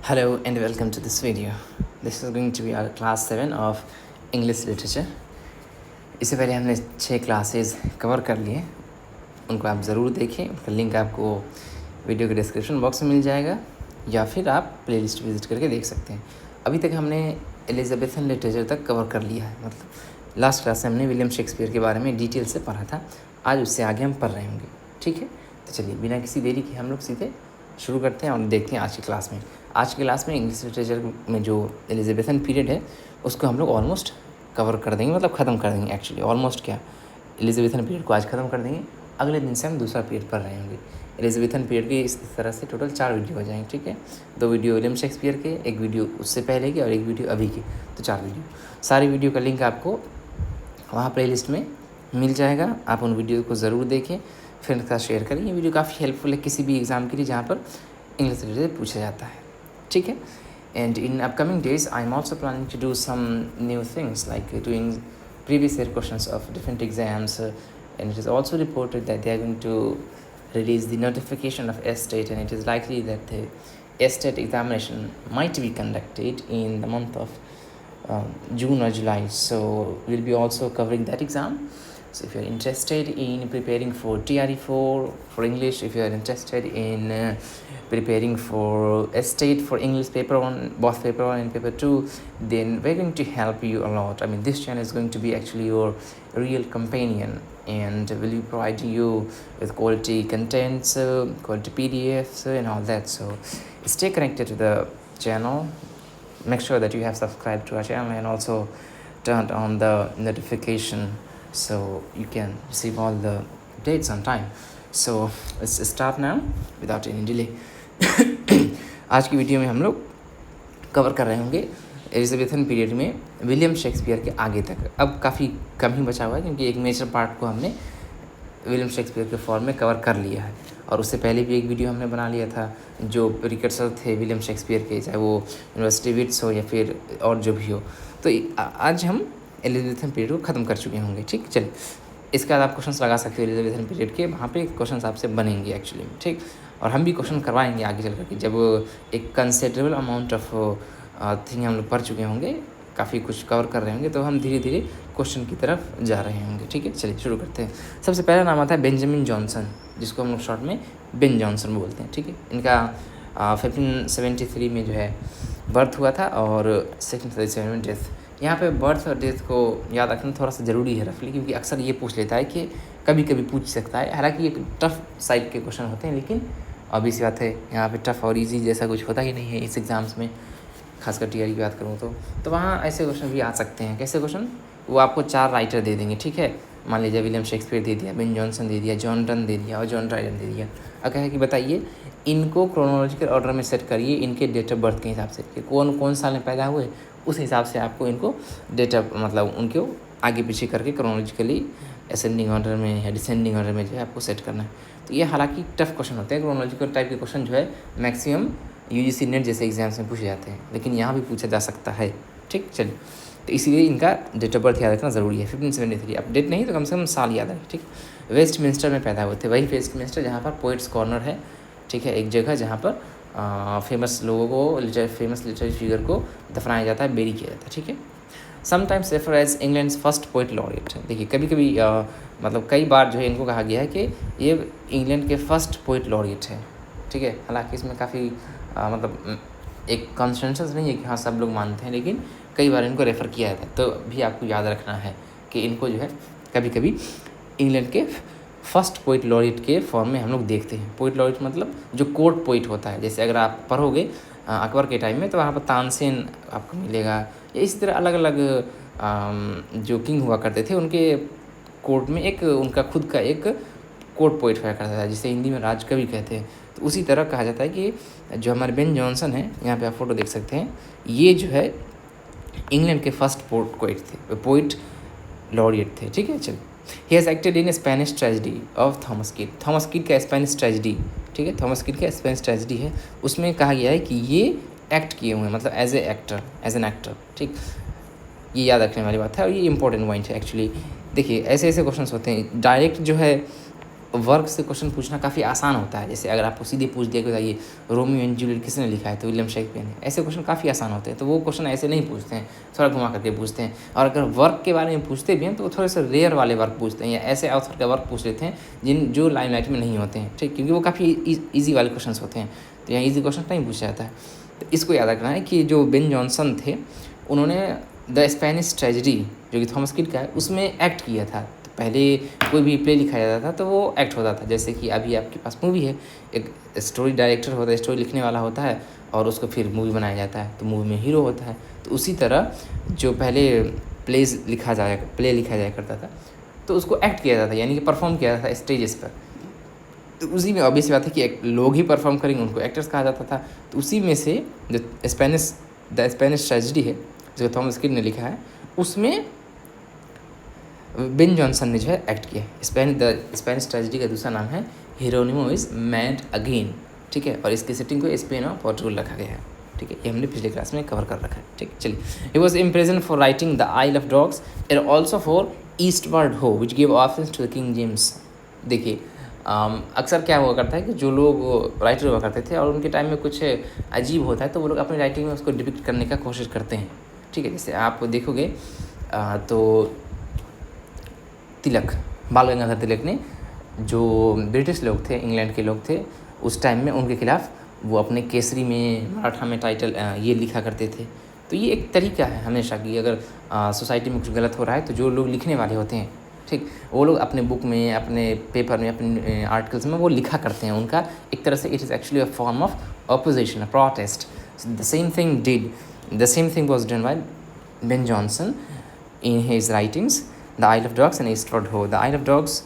Hello and welcome to this video. This is going to be our class 7 of English literature. इससे पहले हमने 6 classes cover कर लिए, उनको आप ज़रूर देखें। उनका लिंक आपको वीडियो के डिस्क्रिप्शन बॉक्स में मिल जाएगा या फिर आप प्लेलिस्ट विजिट करके देख सकते हैं। अभी तक हमने एलिजाबेथन लिटरेचर तक कवर कर लिया है, मतलब लास्ट क्लास में हमने विलियम शेक्सपियर के बारे में डिटेल से पढ़ा था। आज उससे आगे हम पढ़ रहे होंगे, ठीक है। तो चलिए बिना किसी देरी के हम लोग सीधे शुरू करते हैं और देखते हैं आज की क्लास में। आज की क्लास में इंग्लिश लिटरेचर में जो एलिजाबेथन पीरियड है उसको हम लोग ऑलमोस्ट कवर कर देंगे, मतलब ख़त्म कर देंगे। एक्चुअली ऑलमोस्ट क्या, एलिजाबेथन पीरियड को आज ख़त्म कर देंगे, अगले दिन से हम दूसरा पीरियड पढ़ रहे होंगे। एलिजाबेथन पीरियड के इस तरह से टोटल 4 वीडियो हो जाएंगे, ठीक है। 2 वीडियो विलियम शेक्सपियर के, 1 वीडियो उससे पहले के और 1 वीडियो अभी के, तो 4 वीडियो। सारी वीडियो का लिंक आपको वहाँ प्लेलिस्ट में मिल जाएगा। आप उन वीडियो को ज़रूर देखें, फ्रेंड्स के साथ शेयर करें। ये वीडियो काफ़ी हेल्पफुल है किसी भी एग्ज़ाम के लिए जहाँ पर इंग्लिश लिटरेचर पूछा जाता है, ठीक है। And in upcoming days, I'm also planning to do some new things like doing previous year questions of different exams. And it is also reported that they are going to release the notification of S-State, and it is likely that the S-State examination might be conducted in the month of June or July. So we'll be also covering that exam. So if you're interested in preparing for TRE4 for English, if you're interested in preparing for S-State for English paper 1, both paper 1 and paper 2, then we're going to help you a lot. I mean, this channel is going to be actually your real companion and will be providing you with quality contents, quality PDFs and all that. So stay connected to the channel. Make sure that you have subscribed to our channel and also turned on the notification so you can receive all the updates on time. So let's start now without any delay. आज की video में हम लोग cover कर रहे होंगे Elizabethan period में William Shakespeare के आगे तक। अब काफ़ी कम ही बचा हुआ है क्योंकि एक मेजर पार्ट को हमने विलियम शेक्सपियर के फॉर्म में कवर कर लिया है, और उससे पहले भी एक वीडियो हमने बना लिया था जो प्रिकर्सर थे विलियम शेक्सपियर के, चाहे वो यूनिवर्सिटी विट्स हो या फिर और जो भी हो। तो आज हम एलिजाबेथन पीरियड को ख़त्म कर चुके होंगे, ठीक। चलिए, इसके बाद आप क्वेश्चंस लगा सकते हो एलिजाबेथन पीरियड के, वहाँ पे क्वेश्चंस आपसे बनेंगे एक्चुअली, ठीक। और हम भी क्वेश्चन करवाएंगे आगे चल करके, जब एक कंसिडरेबल अमाउंट ऑफ थिंग हम लोग पढ़ चुके होंगे, काफ़ी कुछ कवर कर रहे होंगे, तो हम धीरे धीरे क्वेश्चन की तरफ जा रहे होंगे, ठीक है। चलिए शुरू करते हैं। सबसे पहला नाम आता है बेंजामिन जॉनसन, जिसको हम लोग शॉर्ट में बेन जॉनसन बोलते हैं, ठीक है। इनका 1573 में जो है बर्थ हुआ था और 1637 में डेथ। यहाँ पे बर्थ और डेथ को याद रखना थोड़ा सा ज़रूरी है रफली, क्योंकि अक्सर ये पूछ लेता है कि कभी कभी पूछ सकता है। हालांकि ये टफ़ साइड के क्वेश्चन होते हैं, लेकिन अभी सी बात है यहाँ पे टफ़ और इजी जैसा कुछ होता ही नहीं है इस एग्ज़ाम्स में, खासकर टीआरई की बात करूँ तो वहाँ ऐसे क्वेश्चन भी आ सकते हैं। कैसे क्वेश्चन? वो आपको 4 राइटर दे देंगे, ठीक है। मान लीजिए विलियम शेक्सपियर दे दिया, बेन जॉनसन दे दिया, जॉन डन दे दिया और जॉन ड्राइडन दे दिया। अब कहे कि बताइए इनको क्रोनोलॉजिकल ऑर्डर में सेट करिए, इनके डेट ऑफ बर्थ के हिसाब से कि कौन कौन साल में पैदा हुए, उस हिसाब से आपको इनको डेट ऑफ मतलब उनको आगे पीछे करके क्रोनोलॉजिकली असेंडिंग ऑर्डर में या डिसेंडिंग ऑर्डर में जो है आपको सेट करना है। तो ये हालांकि टफ क्वेश्चन होते हैं, क्रोनोलॉजिकल टाइप के क्वेश्चन जो है मैक्सिमम यूजीसी नेट जैसे एग्जाम्स में पूछे जाते हैं, लेकिन यहाँ भी पूछा जा सकता है, ठीक। चलिए, तो इसीलिए इनका डेट ऑफ बर्थ याद रखना ज़रूरी है। 1573 अपडेट नहीं तो कम से कम साल याद रखें, ठीक। वेस्टमिंस्टर में पैदा हुए थे, वही वेस्टमिंस्टर जहाँ पर पोइट्स कॉर्नर है, ठीक है, एक जगह जहाँ पर फेमस लोगों को, फेमस लिटरेरी फिगर को दफनाया जाता है, बेरी किया जाता है, ठीक है। Sometimes refer as England's first poet laureate. देखिए कभी कभी मतलब कई बार जो है इनको कहा गया है कि ये इंग्लैंड के फर्स्ट पोइट लॉरिएट है, ठीक है। हालांकि इसमें काफ़ी मतलब एक कंसेंसस नहीं है कि हाँ सब लोग मानते हैं, लेकिन कई बार इनको रेफ़र किया जाता है। तो भी आपको याद रखना है कि इनको जो है कभी कभी इंग्लैंड के फर्स्ट पोइट लॉरिएट के फॉर्म में हम लोग देखते हैं। पोइट लॉरिएट मतलब जो कोर्ट पोइट होता है, जैसे अगर आप पढ़ोगे अकबर के टाइम में तो वहाँ पर तानसेन आपको मिलेगा, या इसी तरह अलग अलग जो किंग हुआ करते थे उनके कोर्ट में एक उनका खुद का एक कोर्ट पोइट हुआ करता था, जिसे हिंदी में राजकवि कहते हैं। तो उसी तरह कहा जाता है कि जो हमारे बेन जॉनसन है, यहाँ पे आप फोटो देख सकते हैं, ये जो है इंग्लैंड के फर्स्ट पोइट लॉरिएट थे, ठीक है। चलिए, he has acted in Spanish tragedy of Thomas kid. Thomas kid का स्पेनिश ट्रेजेडी, ठीक है, थॉमस किड का स्पेनिश ट्रेजेडी है, उसमें कहा गया है कि ये एक्ट किए हुए हैं, मतलब एज एन एक्टर, ठीक। ये याद रखने वाली बात है और ये इंपॉर्टेंट पॉइंट है एक्चुअली। देखिए ऐसे ऐसे क्वेश्चन होते हैं, डायरेक्ट जो है वर्क से क्वेश्चन पूछना काफ़ी आसान होता है। जैसे अगर आपको सीधे पूछ दिया कि बताइए रोमियो एंड जूलियट किसने लिखा है, तो विलियम शेक्सपियर ने। ऐसे क्वेश्चन काफ़ी आसान होते हैं, तो वो क्वेश्चन ऐसे नहीं पूछते हैं, थोड़ा घुमा करके पूछते हैं। और अगर वर्क के बारे में पूछते भी हैं तो थोड़े से रेयर वाले वर्क पूछते हैं, या ऐसे ऑथर का वर्क पूछ लेते हैं जो लाइमलाइट में नहीं होते हैं, ठीक, क्योंकि वो काफ़ी ईजी वाले क्वेश्चन होते हैं। तो यहाँ ईजी क्वेश्चन नहीं पूछा जाता है। तो इसको याद रखना है कि जो बेन जॉनसन थे, उन्होंने द स्पेनिश ट्रेजेडी जो कि थॉमस किड का है उसमें एक्ट किया था। तो पहले कोई भी प्ले लिखा जाता था तो वो एक्ट होता था। जैसे कि अभी आपके पास मूवी है, एक स्टोरी डायरेक्टर होता है, स्टोरी लिखने वाला होता है, और उसको फिर मूवी बनाया जाता है, तो मूवी में हीरो होता है। तो उसी तरह जो पहले प्ले लिखा जाया करता था, तो उसको एक्ट किया जाता था, यानी कि परफॉर्म किया जाता था स्टेजेस पर। तो उसी में ऑब्वियस बात है कि लोग ही परफॉर्म करेंगे, उनको एक्टर्स कहा जाता था। तो उसी में से जो द स्पेनिश ट्रेजेडी है जो थॉमस किड ने लिखा है, उसमें बेन जॉनसन ने जो है एक्ट किया। द स्पेनिश ट्रेजेडी का दूसरा नाम है हिरोनिमो इज मैड अगेन, ठीक है, और इसकी सेटिंग को स्पेन और पोर्टुगल रखा गया है, ठीक है। ये हमने पिछले क्लास में कवर कर रखा है, ठीक है। चलिए, he was impression for writing the oil of dogs and also for eastward ho which give offence to the king James. देखिए, अक्सर क्या हुआ करता है कि जो लोग राइटर हुआ करते थे और उनके टाइम में कुछ अजीब होता है, तो वो लोग अपनी राइटिंग में उसको डिपिक्ट करने का कोशिश करते हैं, ठीक है। जैसे आप देखोगे तो बाल गंगाधर तिलक ने, जो ब्रिटिश लोग थे, इंग्लैंड के लोग थे उस टाइम में, उनके खिलाफ वो अपने केसरी में, मराठा में टाइटल ये लिखा करते थे। तो ये एक तरीका है हमेशा कि अगर सोसाइटी में कुछ गलत हो रहा है तो जो लोग लिखने वाले होते हैं, ठीक, वो लोग अपने बुक में, अपने पेपर में, अपने आर्टिकल्स में वो लिखा करते हैं। उनका एक तरह से it is actually a form of opposition, a protest. The same thing was done by Ben Johnson in his writings, The Isle of Dogs and Eastward Ho. The Isle of Dogs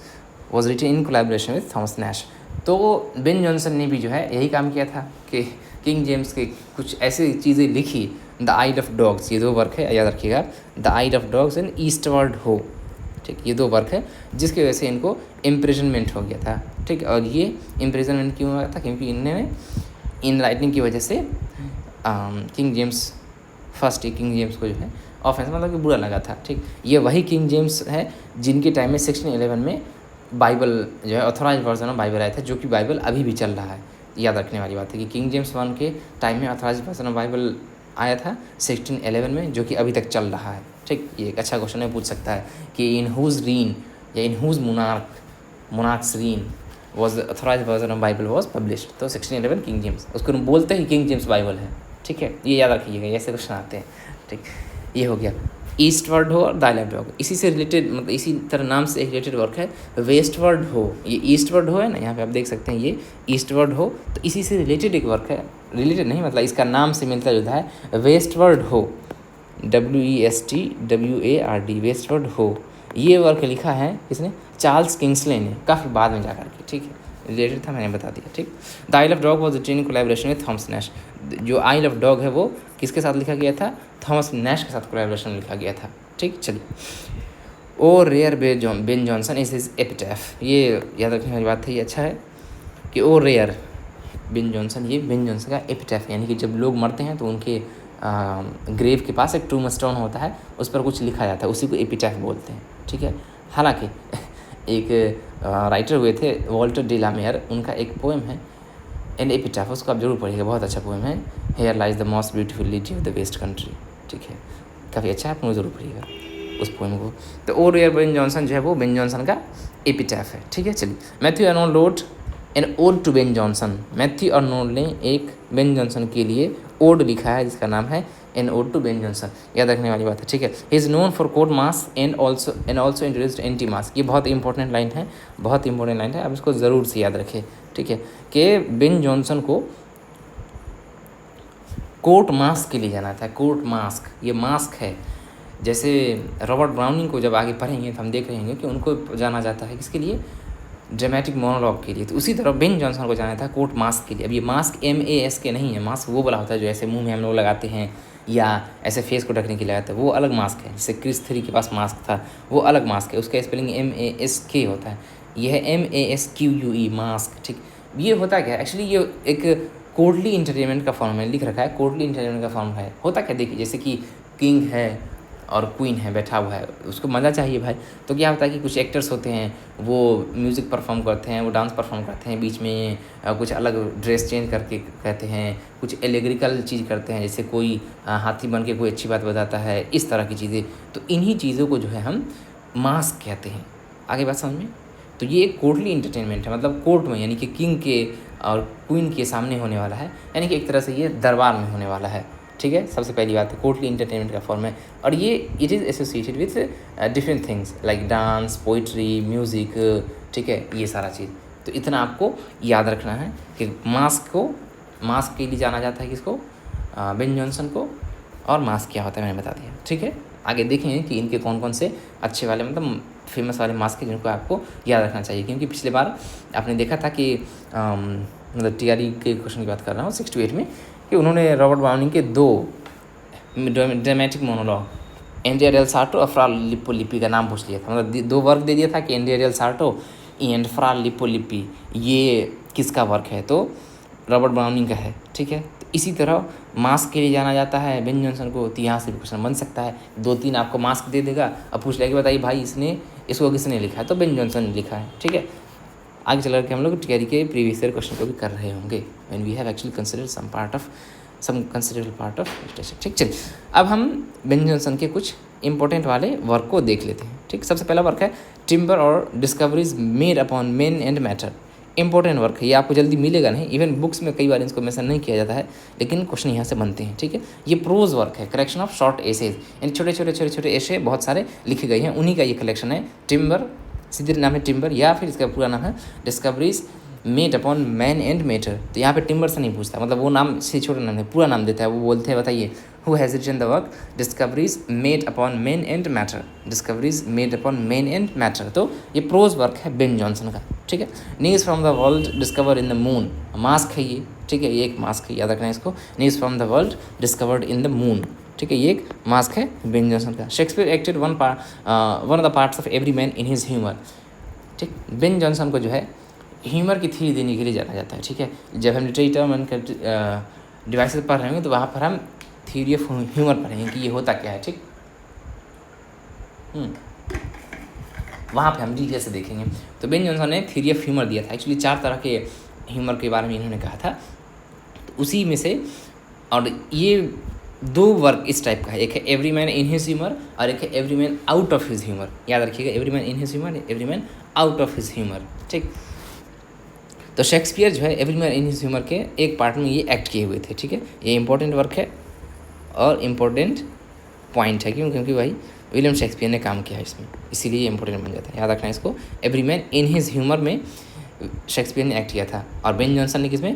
was written in collaboration with Thomas Nash. तो Ben Jonson ने भी जो है यही काम किया था कि किंग जेम्स के कुछ ऐसी चीज़ें लिखी। द आइल ऑफ डॉग्स, ये दो वर्क है, याद रखिएगा, the oil of dogs and Eastward Ho, ठीक, ये दो वर्क है, जिसकी वजह से इनको इम्प्रिजनमेंट हो गया था, ठीक। और ये इम्प्रिजनमेंट क्यों हुआ था? क्योंकि इन्होंने इन राइटिंग की वजह से किंग जेम्स को जो है ऑफेंस, मतलब कि बुरा लगा था, ठीक। ये वही किंग जेम्स है जिनके टाइम में 1611 में बाइबल जो है ऑथोराइज वर्जन ऑफ बाइबल आया था, जो कि बाइबल अभी भी चल रहा है। याद रखने वाली बात है कि किंग जेम्स 1 के टाइम में ऑथोराइज वर्जन ऑफ बाइबल आया था 1611 में, जो कि अभी तक चल रहा है, ठीक। ये एक अच्छा क्वेश्चन है, पूछ सकता है कि इन हुज रीन या in whose monarchs reign was authorized version of Bible was published. तो 1611 किंग जेम्स, उसको बोलते ही किंग जेम्स बाइबल है, ठीक है। ये याद रखिएगा, ऐसे क्वेश्चन आते हैं, ठीक। ये हो गया ईस्टवर्ड हो और द आइल ऑफ डॉग। इसी से रिलेटेड, मतलब इसी तरह नाम से एक रिलेटेड वर्क है वेस्टवर्ड हो। ये ईस्टवर्ड हो है ना, यहाँ पे आप देख सकते हैं ये ईस्टवर्ड हो, तो इसी से रिलेटेड एक वर्क है, रिलेटेड नहीं मतलब इसका नाम से मिलता जुलता है, वेस्टवर्ड हो, WESTWARD, वेस्टवर्ड हो। ये वर्क लिखा है किसने? चार्ल्स किंग्सले ने, काफ़ी बाद में जाकर के, ठीक है, रिलेटेड था, मैंने बता दिया, ठीक। The oil of Dog was written in collaboration with Thomas Nashe. जो आइल ऑफ डॉग है वो किसके साथ लिखा गया था? थॉमस नैश के साथ कोलैबोरेशन में लिखा गया था, ठीक। चलिए, O rare Ben Jonson is his epitaph. ये याद रखने वाली बात है, ये अच्छा है कि ओ रेयर बेन जॉनसन, ये बेन जॉनसन का एपिटैफ, यानी कि जब लोग मरते हैं तो उनके ग्रेव के पास एक टूमस्टोन होता है, उस पर कुछ लिखा जाता है, उसी को एपिटैफ बोलते हैं, ठीक है। हालांकि एक राइटर हुए थे वॉल्टर डे ला मेयर, उनका एक पोएम है एन एपिटैफ, उसको आप जरूर पढ़िएगा, बहुत अच्छा पोएम है, here lies the most beautiful lady of the west country, ठीक है, काफ़ी अच्छा है, आप मुझे ज़रूर पढ़िएगा उस पोएम को। तो ओ रेयर बेन जॉनसन जो है वो बेन जॉनसन का एपिटैफ है, ठीक है। चलिए, Matthew Arnold wrote an ode to Ben Jonson. Matthew Arnold ने एक बेन जॉनसन के लिए ओड लिखा है जिसका नाम है an ode to Ben Jonson, याद रखने वाली बात है, ठीक है। He is known for court masque and also introduced anti masque. ये बहुत इंपॉर्टेंट लाइन है, बहुत इंपॉर्टेंट लाइन है, आप इसको ज़रूर से याद रखें, ठीक है, कि बेन जॉनसन को कोट मास्क के लिए जाना था। कोट मास्क, ये मास्क है, जैसे रॉबर्ट ब्राउनिंग को जब आगे पढ़ेंगे तो हम देख रहे हैं कि उनको जाना जाता है किसके लिए? ड्रामेटिक मोनोलॉग के लिए। तो उसी तरह बेन जॉनसन को जाना था कोट मास्क के लिए। अब ये मास्क MASK नहीं है, मास्क वो वाला होता है जो ऐसे मुंह में हम लोग लगाते हैं या ऐसे फेस को ढकने के लिए लगाते हैं, वो अलग मास्क है। जैसे क्रिस 3 के पास मास्क था, वो अलग मास्क है, उसका स्पेलिंग MASK होता है, यह है MASQUE मास्क, ठीक। ये होता क्या है एक्चुअली? ये एक कोर्टली इंटरटेनमेंट का फॉर्म है, लिख रखा है कोर्टली इंटरटेनमेंट का फॉर्म है। होता क्या, देखिए, जैसे कि किंग है, और क्वीन है बैठा हुआ है, उसको मज़ा चाहिए भाई। तो क्या होता है कि कुछ एक्टर्स होते हैं वो म्यूज़िक परफॉर्म करते हैं, वो डांस परफॉर्म करते हैं, बीच में कुछ अलग ड्रेस चेंज करके कहते हैं, कुछ एलिगरिकल चीज़ करते हैं, जैसे कोई हाथी बन के कोई अच्छी बात बताता है, इस तरह की चीज़ें। तो इन्हीं चीज़ों को जो है हम मास्क कहते हैं। आगे बात समझ में। तो ये एक कोर्टली इंटरटेनमेंट है, मतलब कोर्ट में यानी कि किंग के और क्वीन के सामने होने वाला है, यानी कि एक तरह से ये दरबार में होने वाला है। ठीक है, सबसे पहली बात है कोर्टली इंटरटेनमेंट का फॉर्म है, और ये it is associated with different things like dance, poetry, music. ठीक है, ये सारा चीज़। तो इतना आपको याद रखना है कि मास्क के लिए जाना जाता है किसको, बेन जॉनसन को, और मास्क क्या होता है मैंने बता दिया। ठीक है, आगे देखेंगे कि इनके कौन कौन से अच्छे वाले मतलब फेमस वाले मास्क हैं जिनको आपको याद रखना चाहिए, क्योंकि पिछले बार आपने देखा था कि मतलब TRE के क्वेश्चन की बात कर रहा हूँ 6 to 8 में, कि उन्होंने रॉबर्ट ब्राउनिंग के 2 dramatic monologue Andrea del Sarto और फ्रा लिप्पो का नाम पूछ लिया था, मतलब 2 वर्क दे दिया था कि एंड्रिया डेल सार्टो एंड फ्रा लिप्पो ये किसका वर्क है, तो रॉबर्ट ब्राउनिंग का है। ठीक है, तो इसी तरह मास्क के लिए जाना जाता है बेन जॉनसन को, तो यहाँ से भी क्वेश्चन बन सकता है। 2-3 आपको मास्क दे देगा, अब पूछ लेगा कि बताइए भाई इसको किसने लिखा है, तो बेन जॉनसन ने लिखा है। ठीक है, आगे चल करके हम लोग TRE के प्रीवियस ईयर क्वेश्चन को भी कर रहे होंगे when we have actually considered some considerable part of literature. ठीक, चलिए अब हम बेन जॉनसन के कुछ इंपॉर्टेंट वाले वर्क को देख लेते हैं। ठीक, सबसे पहला वर्क है टिम्बर और discoveries made upon main and matter. Important work है, ये आपको जल्दी मिलेगा नहीं, इवन बुक्स में कई बार इसको मेंशन नहीं किया जाता है, लेकिन क्वेश्चन यहाँ से बनते हैं। ठीक है, ये प्रोज वर्क है, कलेक्शन ऑफ शॉर्ट एसेज, यानी छोटे एसे बहुत सारे लिखे गए हैं, उन्हीं का ये कलेक्शन है। टिम्बर, सीधे नाम है टिम्बर, या फिर इसका पूरा नाम है discoveries made upon man and matter. तो यहाँ पे टिम्बर से नहीं पूछता, मतलब वो नाम से छोटा नाम है, पूरा नाम देता है। वो बोलते हैं बताइए who has written the work discoveries made upon man and matter, discoveries made upon man and matter. तो ये प्रोज वर्क है बेन जॉनसन का। ठीक है, news from the world discover in the moon, masque है ये। ठीक है, ये एक मास्क है, याद रखना है इसको। News from the world discovered in the moon. ठीक है, ये एक मास्क है बेन जॉनसन का। Shakespeare acted one of the parts of every man in his humour. ठीक, बेन जॉनसन को जो है ह्यूमर की थ्योरी देने के लिए जाना जाता है। ठीक है, जब हम लिटरेचर एंड डिवाइसेस पढ़ रहे होंगे तो वहाँ पर हम थ्योरी ऑफ ह्यूमर पढ़ेंगे कि ये होता क्या है। ठीक, वहाँ पे हम डिटेल से देखेंगे। तो बेन जॉनसन ने थ्योरी ऑफ ह्यूमर दिया था। एक्चुअली 4 तरह के ह्यूमर के बारे में इन्होंने कहा था, तो उसी में से, और ये 2 वर्क इस टाइप का है, एक है every man in his humour और एक है every man out of his humour. याद रखिएगा, every man in his humour, every man out of his humour. ठीक, तो शेक्सपियर जो है every man in his Humour के एक पार्ट में ये एक्ट किए हुए थे। ठीक है, ये इंपॉर्टेंट वर्क है और इम्पोर्टेंट पॉइंट है, क्योंकि भाई विलियम शेक्सपियर ने काम किया है इसमें, इसीलिए ये इंपॉर्टेंट बन जाता है। याद रखना है इसको, every man in his humour में शेक्सपियर ने एक्ट किया था, और बेन जॉनसन ने किसमें,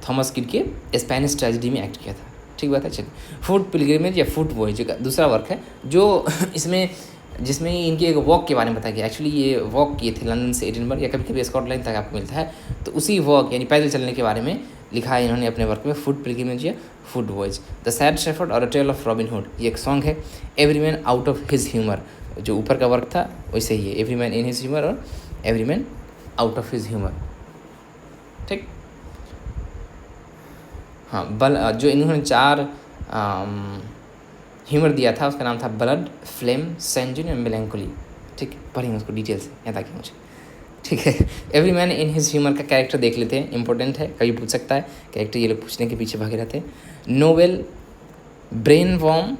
थॉमस किड के स्पेनिश ट्रेजेडी में एक्ट किया था। ठीक बात है। चलिए, फूड पिलग्रिमेज या फूट वॉयज का दूसरा वर्क है, जो जिसमें इनके एक वॉक के बारे में बताया गया। एक्चुअली ये वॉक किए थे लंदन से एडिनबर्ग या कभी कभी स्कॉटलैंड तक आपको मिलता है, तो उसी वॉक यानी पैदल चलने के बारे में लिखा है इन्होंने अपने वर्क में, फूड पिलग्रिमेज या food voyage. The sad shepherd और a tale of Robin Hood, ये एक सॉन्ग है। Every man out of his humour, जो ऊपर का वर्क था वैसे ही है, every man in his humour और every man out of his humour. ठीक, हाँ, जो इन्होंने 4 ह्यूमर दिया था उसका नाम था ब्लड, फ्लेम, सेंजुन एंड मेलैंकोली। ठीक है, पढ़ेंगे उसको डिटेल से, याद आ गया मुझे। ठीक है, every man in his humour का कैरेक्टर देख लेते हैं, इंपॉर्टेंट है, कभी पूछ सकता है कैरेक्टर, ये लोग पूछने के पीछे भागे रहते हैं। Knowell, Brainworm,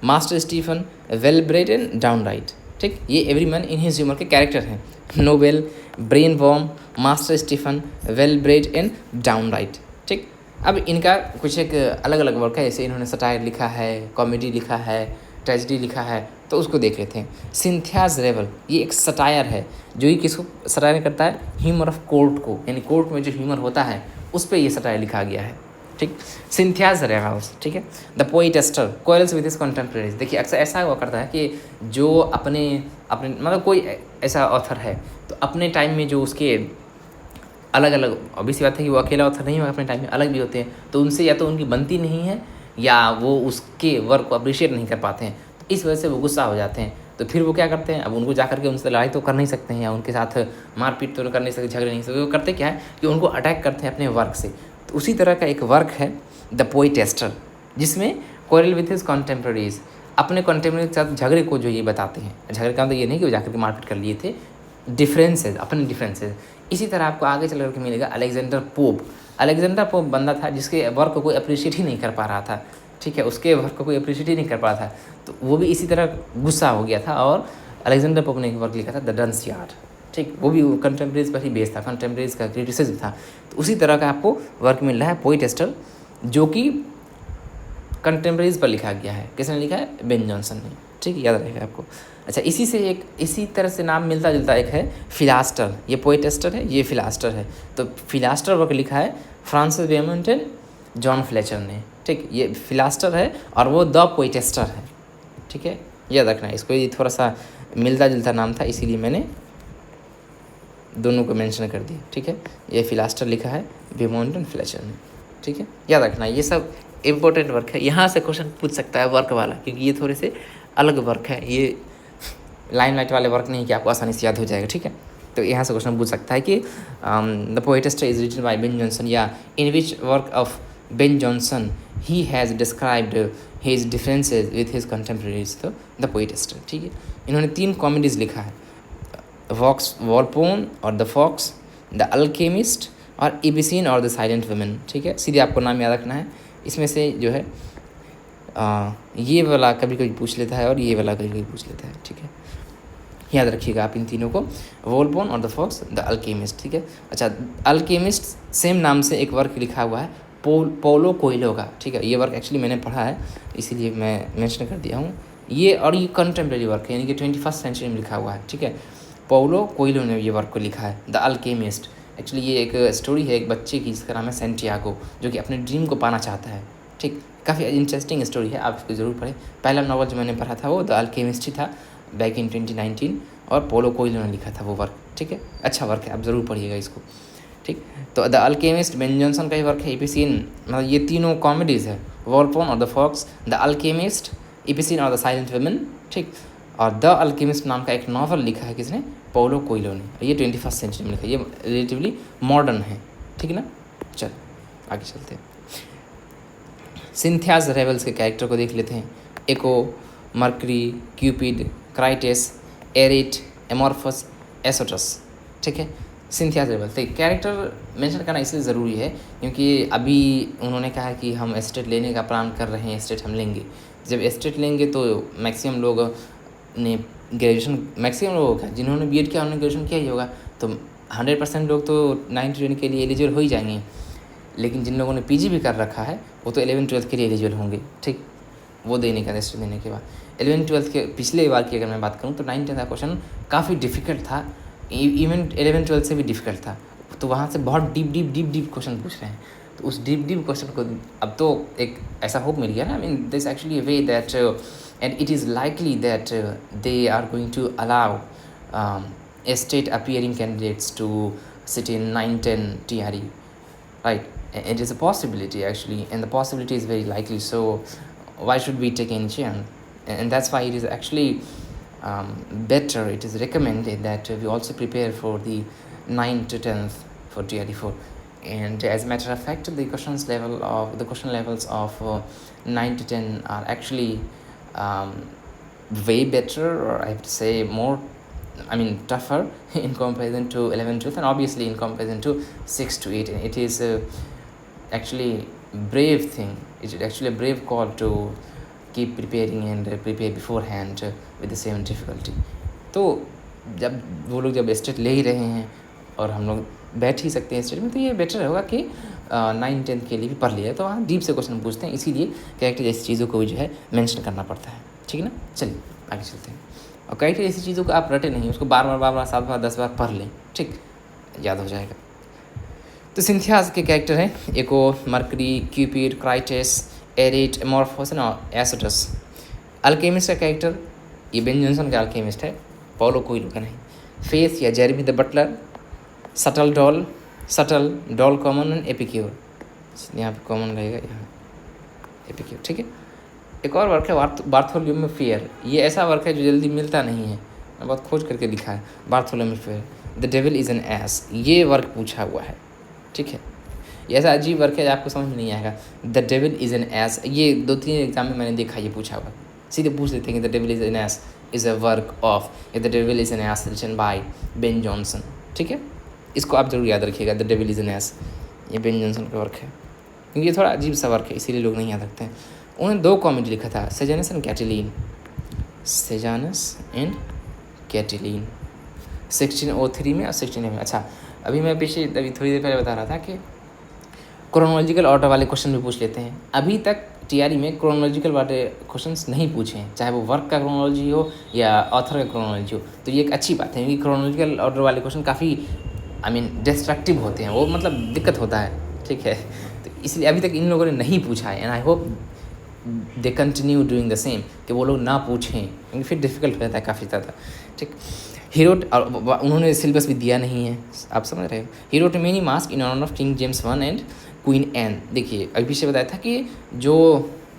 Master Stephen, Wellbred and Downright. ठीक, ये Every man in his Humour के कैरेक्टर हैं। Knowell, Brainworm, Master Stephen, Wellbred and Downright. ठीक, अब इनका कुछ एक अलग अलग वर्क है, जैसे इन्होंने सटायर लिखा है, कॉमेडी लिखा है, ट्रेजेडी लिखा है, तो उसको देख लेते हैं। सिंथियाज रेवल, ये एक सटायर है, जो ही किसको सटायर करता है, ह्यूमर ऑफ कोर्ट को, यानी कोर्ट में जो ह्यूमर होता है उस पर ये सटायर लिखा गया है। ठीक, सिंथियाज रेवल्स। ठीक है, the poetaster quarrels with his contemporaries. देखिए अक्सर ऐसा हुआ करता है कि जो अपने मतलब कोई ऐसा ऑथर है तो अपने टाइम में जो उसके अलग अलग, ऑब्वियस बात है कि वो अकेला ऑथर नहीं होगा, अपने टाइम में अलग भी होते हैं, तो उनसे या तो उनकी बनती नहीं है या वो उसके वर्क को अप्रिशिएट नहीं कर पाते हैं, तो इस वजह से वो गुस्सा हो जाते हैं। तो फिर वो क्या करते हैं, अब उनको जा करके उनसे लड़ाई तो कर नहीं सकते हैं या उनके साथ मारपीट तो कर नहीं सकते, झगड़े नहीं सकते, वो करते क्या है कि उनको अटैक करते हैं अपने वर्क से। तो उसी तरह का एक वर्क है द पोइट एस्टर, जिसमें क्वारल विथ हिज कॉन्टेम्परेरीज, अपने कंटेम्प्रेरी के साथ झगड़े को जो ये बताते हैं, झगड़े का मतलब ये नहीं कि वो जाकर के मारपीट कर लिए थे, डिफरेंसेज, अपने डिफरेंसेज। इसी तरह आपको आगे चल करके मिलेगा अलेक्जेंडर पोप। अलेक्जेंडर पोप बंदा था जिसके वर्क को कोई अप्रिशिएट ही नहीं कर पा रहा था, ठीक है, उसके वर्क को कोई अप्रिशिएट ही नहीं कर पा रहा था, तो वो भी इसी तरह गुस्सा हो गया था और अलेक्जेंडर पोप ने एक वर्क लिखा था द डंसियार्ड, ठीक, वो भी कंटेम्प्रेरीज पर ही बेस्ड था, कंटेम्प्रेरीज का क्रिटिसिज्म था। तो उसी तरह का आपको वर्क मिल रहा है पोएट एस्टर, जो कि कंटेम्प्रेरीज पर लिखा गया है। किसने लिखा है? बेन जॉनसन ने, ठीक है, याद रहेगा आपको। अच्छा, इसी से एक इसी तरह से नाम मिलता जुलता एक है फिलास्टर। ये पोएट एस्टर है, ये फिलास्टर है। तो फिलास्टर वर्क लिखा है फ्रांसिस बेयमोंट एंड जॉन फ्लेचर ने, ठीक, ये फिलास्टर है और वो द पोएट एस्टर है, ठीक है, याद रखना है इसको। ये थोड़ा सा मिलता जुलता नाम था, इसीलिए मैंने दोनों को मेंशन कर दिया, ठीक है। ये फिलास्टर लिखा है बेयमोंट एंड फ्लेचर ने, ठीक है, याद रखना। ये सब इम्पोर्टेंट वर्क है, यहाँ से क्वेश्चन पूछ सकता है वर्क वाला, क्योंकि ये थोड़े से अलग वर्क है, ये लाइन लाइट वाले वर्क नहीं कि आपको आसानी से याद हो जाएगा, ठीक है। तो यहाँ से क्वेश्चन पूछ सकता है कि the poetaster is written by Ben Jonson, या in which work of Ben Jonson he has described his differences with his contemporaries, तो द पोएट एस्टर, ठीक है। इन्होंने 3 कॉमेडीज़ लिखा है, वॉक्स वॉलपोन और द फॉक्स, द अल्केमिस्ट और इबिसिन और द साइलेंट वुमेन, ठीक है। सीधे आपको नाम याद रखना है। इसमें से जो है ये वाला कभी कभी पूछ लेता है और ये वाला कभी कभी पूछ लेता है, ठीक है, याद रखिएगा आप इन तीनों को, वॉलपोन और द फॉक्स, द अल्केमिस्ट, ठीक है। अच्छा, अल्केमिस्ट सेम नाम से एक वर्क लिखा हुआ है पोलो कोयलो का, ठीक है। ये वर्क एक्चुअली मैंने पढ़ा है, इसीलिए मैं मेंशन कर दिया हूँ ये, और ये कंटेम्प्रेरी वर्क है, यानी कि 21st सेंचुरी में लिखा हुआ है, ठीक है। पोलो कोयलो ने ये वर्क को लिखा है, द अल्केमिस्ट। एक्चुअली ये एक स्टोरी है एक बच्चे की जिसका नाम है सेंटियागो, जो कि अपने ड्रीम को पाना चाहता है, ठीक, काफ़ी इंटरेस्टिंग स्टोरी है, आप इसको ज़रूर पढ़ें। पहला नॉवल जो मैंने पढ़ा था वो द अल्केमिस्ट ही था, बैक इन 2019, और पोलो कोयलो ने लिखा था वो वर्क, ठीक है, अच्छा वर्क है, आप ज़रूर पढ़िएगा इसको, ठीक। तो द अल्केमिस्ट बेन जॉनसन का ही वर्क है, इपिसिन, मतलब ये तीनों कॉमेडीज़ है, वॉलपोन और द फॉक्स, द अल्केमिस्ट, इपिसिन और द साइलेंट वुमेन, ठीक। और द अल्केमिस्ट नाम का एक नॉवल लिखा है किसने? पोलो कोयलो ने, ये 21st सेंचुरी में लिखा है, ये रिलेटिवली मॉडर्न है, ठीक है ना। चल आगे चलते हैं, सिंथियाज रेवल्स के कैरेक्टर को देख लेते हैं। Echo, Mercury, Cupid, Crites, Arete, amorphous, एसोटस, ठीक है। सिंथियाज रेवल्स, तो कैरेक्टर मेंशन करना इसलिए ज़रूरी है क्योंकि अभी उन्होंने कहा कि हम एस्टेट लेने का प्लान कर रहे हैं, एस्टेट हम लेंगे। जब एस्टेट लेंगे तो मैक्सिमम लोग ने ग्रेजुएशन, मैक्सिमम लोग जिन्होंने बीएड किया उन्होंने ग्रेजुएशन किया ही होगा, तो 100% लोग तो 9th-10th के लिए एलिजिबल हो ही जाएंगे। लेकिन जिन लोगों ने पीजी भी कर रखा है वो तो 11th-12th के लिए एलिजिबल होंगे, ठीक, वो देने का एस्टेट देने के बाद। 11th-12th के पिछले बार की अगर मैं बात करूँ तो 9th-10th का क्वेश्चन काफ़ी डिफिकल्ट था, इवन 11th-12th से भी डिफिकल्ट था, तो वहाँ से बहुत डीप क्वेश्चन पूछ रहे हैं। तो उस डीप क्वेश्चन को अब तो एक ऐसा होप मिल गया ना, I mean this actually a way that and it is likely that they are going to allow state appearing candidates to sit in 9-10 TRE, right? And it is a possibility actually, and the possibility is very likely, so why should we take any chance? And that's why it is actually better, it is recommended that we also prepare for the 9 to 10th for TRE4. And as a matter of fact, the question levels of 9 to 10 are actually way better, or I have to say more, I mean tougher in comparison to 11-12, and obviously in comparison to 6-8. And it is actually brave thing, it is actually a brave call to keep preparing and prepare beforehand with the same difficulty. तो जब वो लोग जब state ले ही रहे हैं और हम लोग बैठ ही सकते हैं स्टेट में, तो ये बेटर होगा कि 9-10 के लिए भी पढ़ लिया, तो वहाँ डीप से क्वेश्चन पूछते हैं, इसीलिए कैरेक्टर जैसी चीज़ों को भी जो है मेंशन करना पड़ता है, ठीक है ना। चलिए आगे चलते हैं। और कैरेक्टर जैसी चीज़ों को आप रटे नहीं, उसको बार बार 7 बार 10 बार पढ़ लें, ठीक, याद हो जाएगा। तो सिंथियाज के कैरेक्टर हैं Echo, Mercury, Cupid, Crites, Arete, Amorphus और एसोटस। अल्केमिस्ट का कैरेक्टर ये बेन जॉनसन का अल्केमिस्ट है, पोलो कोयलो का नहीं। फेथ या Jeremy the butler, Subtle Dol Common and Epicure, यहाँ पे कॉमन रहेगा, यहाँ एपिक्योर, ठीक है। एक और वर्क है बार्थोलोम्यू फेयर, ये ऐसा वर्क है जो जल्दी मिलता नहीं है, मैं बहुत खोज करके लिखा है, Bartholomew fair. The devil is an ass, ये वर्क पूछा हुआ है, ठीक है। ये ऐसा अजीब वर्क है आपको समझ में नहीं आएगा। The devil is an ass, ये 2-3 एग्जाम में मैंने देखा ये पूछा हुआ, सीधे पूछ लेते हैं कि the devil is an ass is a work of, या the devil is an ass written by Ben Jonson. ठीक है, इसको आप जरूर याद रखिएगा, the devil is an ass, ये बेन जॉनसन का वर्क है, क्योंकि ये थोड़ा अजीब सा वर्क है इसीलिए लोग नहीं याद रखते हैं। उन्होंने 2 कॉमेडी लिखा था, सेजानस एंड कैटिलीन, सेजानस एंड कैटिलीन, 1603 में और 16 में। अच्छा, अभी मैं पीछे अभी थोड़ी देर पहले बता रहा था कि क्रोनोलॉजिकल ऑर्डर वाले क्वेश्चन भी पूछ लेते हैं। अभी तक टीआरई में क्रोनोलॉजिकल वाले क्वेश्चंस नहीं पूछे हैं, चाहे वो वर्क का क्रोनोलॉजी हो या ऑथर का क्रोनोलॉजी हो, तो ये एक अच्छी बात है, क्योंकि क्रोनोलॉजिकल ऑर्डर वाले क्वेश्चन काफ़ी डिस्ट्रक्टिव होते हैं, वो मतलब दिक्कत होता है। ठीक है, तो इसलिए अभी तक इन लोगों ने नहीं पूछा है, and I hope they continue doing the same, कि वो लोग ना पूछें, क्योंकि फिर डिफ़िकल्ट हो जाता है काफ़ी ज़्यादा। ठीक, हीरो, और उन्होंने सिलेबस भी दिया नहीं है, आप समझ रहे हो। Hero to many masque in honour of King James one and Queen Anne. देखिए अभी पीछे बताया था कि जो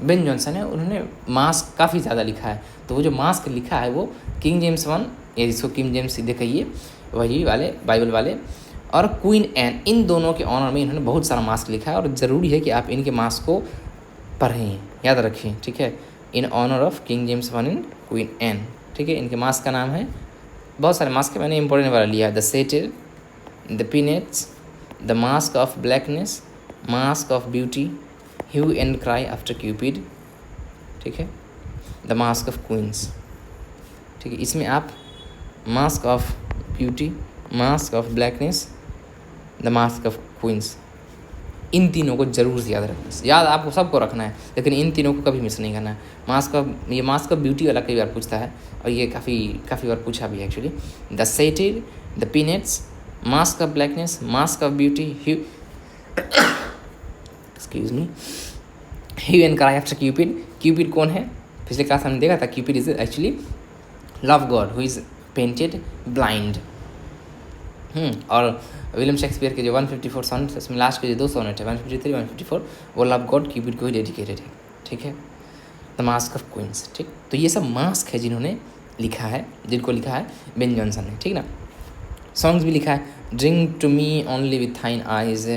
बेन जॉनसन है उन्होंने मास्क काफ़ी ज़्यादा लिखा है, तो वो जो मास्क लिखा है वो किंग जेम्स वन, या जिसको किंग जेम्स सीधे कहिए, वही वाले बाइबल वाले, और क्वीन एन, इन दोनों के ऑनर में इन्होंने बहुत सारा मास्क लिखा है, और ज़रूरी है कि आप इनके मास्क को पढ़ें, याद रखें। ठीक है, in honour of King James one and Queen Anne. ठीक है, इनके मास्क का नाम है, बहुत सारे मास्क है, मैंने इंपॉर्टेंट वाला लिया है, the satire, the Penates, the masque of blackness, masque of beauty, hue and cry after Cupid. ठीक है, द मास्क ऑफ क्वींस। ठीक है, इसमें आप masque of beauty, masque of blackness, the masque of queens, इन तीनों को जरूर से याद रखना है। याद आपको सबको रखना है, लेकिन इन तीनों को कभी मिस नहीं करना है। ये मास्क ऑफ ब्यूटी वाला कई बार पूछता है, और ये काफ़ी बार पूछा भी है actually. The satire, the Penates, masque of blackness, masque of beauty, hue excuse me, hue and cry after Cupid. Cupid कौन है? पिछले क्लास हमने देखा था, Cupid is actually love god who is painted blind. और विलियम शेक्सपियर के जो 154 sonnet, इसमें लास्ट के जो 2 सॉनेट है 153, 154, वो लव गॉड क्यूपिड को ही डेडिकेटेड है। ठीक है, द मास्क ऑफ क्वींस। ठीक, तो ये सब मास्क है जिन्होंने लिखा है, जिनको लिखा है बेन जॉनसन ने। ठीक ना, सॉन्ग्स भी लिखा है, drink to me only with thine eyes,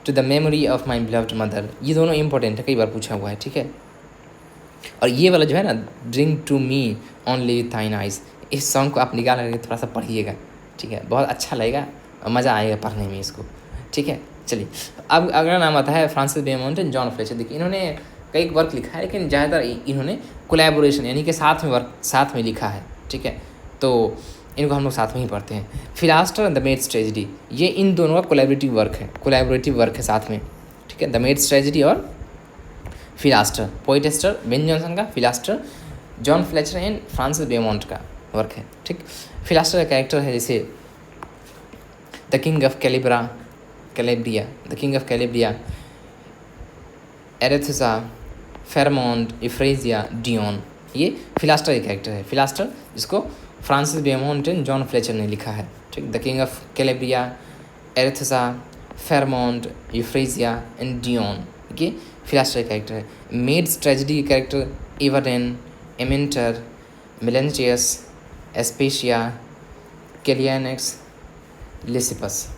to the memory of my beloved mother, ये दोनों इंपॉर्टेंट है, कई बार पूछा हुआ है। ठीक है, और ये वाला जो है ना, drink to me only with thine eyes, इस सॉन्ग को आप निकाल करके थोड़ा सा पढ़िएगा। ठीक है, बहुत अच्छा लगेगा और मज़ा आएगा पढ़ने में इसको। ठीक है, चलिए अब अगला नाम आता है Francis Beaumont and John Fletcher. देखिए इन्होंने कई वर्क लिखा है, लेकिन ज़्यादातर इन्होंने कोलैबोरेशन यानी कि साथ में लिखा है। ठीक है, तो इनको हम लोग साथ में ही पढ़ते हैं। फिलास्टर एंड द मेड्स ट्रेजेडी, ये इन दोनों का कोलैबोरेटिव वर्क है साथ में। ठीक है, द मेड्स ट्रेजेडी और फिलास्टर, पोएटेस्टर बेन जॉनसन का, Philaster John Fletcher and Francis Beaumont का वर्क है। ठीक, फिलास्टर का कैरेक्टर है जैसे the king of Calabria, the king of Calabria, Arethusa, Pharamond, Euphrasia, Dion, ये फिलास्टर का कैरेक्टर है। फिलास्टर जिसको Francis Beaumont and John Fletcher ने लिखा है। ठीक, the king of Calabria, Arethusa, Pharamond, Euphrasia and Dion, ये फिलास्टर का कैरेक्टर है। मेड्स ट्रेजेडी का character Evadne, Amintor, Melantius, Aspatia, कैलियनेक्स, लिसिपस।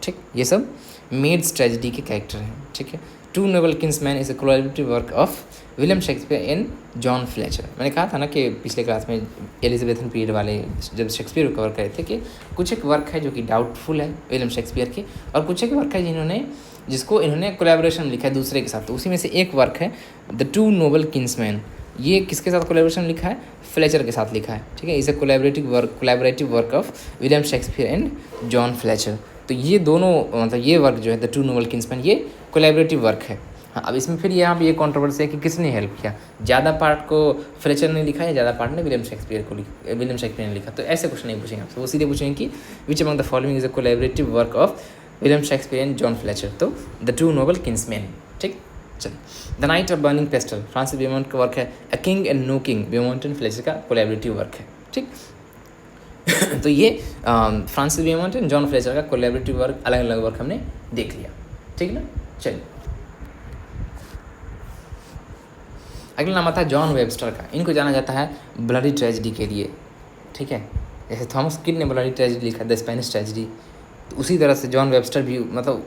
ठीक, ये सब मेड्स ट्रेजेडी के कैरेक्टर हैं। ठीक है, two noble kinsmen is a collaborative work of William Shakespeare and John Fletcher. मैंने कहा था ना कि पिछले क्लास में एलिजाबेथन पीरियड वाले जब शेक्सपियर को कवर करे थे कि कुछ एक वर्क है जो कि डाउटफुल है विलियम शेक्सपियर के, और कुछ एक वर्क है जिसको इन्होंने कोलैबोरेशन लिखा है दूसरे के साथ। तो उसी में से एक वर्क है द टू नोबल किंग्समैन, ये किसके साथ कोलैबोरेशन लिखा है? फ्लेचर के साथ लिखा है। ठीक है, is a collaborative work of William Shakespeare and John Fletcher. तो ये दोनों मतलब ये वर्क जो है द टू नोबल किंग्समैन, ये कोलैबोरेटिव वर्क है। हाँ, अब इसमें फिर यहाँ पे ये कॉन्ट्रोवर्सी है कि किसने हेल्प किया, ज़्यादा पार्ट को फ्लेचर ने लिखा या ज़्यादा पार्ट ने विलियम शेक्सपियर ने लिखा। तो ऐसे क्वेश्चन नहीं पूछेंगे आपसे, वो सीधे पूछेंगे कि which among the following is a collaborative work of William Shakespeare and John Fletcher. तो द टू नोबल किंग्समैन। ठीक, चलिए the knight of burning pestle Francis Beaumont का वर्क है। A king and no king Beaumont and Fletcher का collaborative work है। ठीक तो ये Francis Beaumont and John Fletcher का कोलैबोरेटिव वर्क, अलग अलग वर्क हमने देख लिया। ठीक ना, चलिए अगला नाम आता है जॉन वेबस्टर का। इनको जाना जाता है ब्लडी ट्रेजेडी के लिए। ठीक है, जैसे थॉमस किड ने ब्लडी ट्रेजेडी लिखा, द स्पेनिश ट्रेजेडी, तो उसी तरह से जॉन वेबस्टर भी मतलब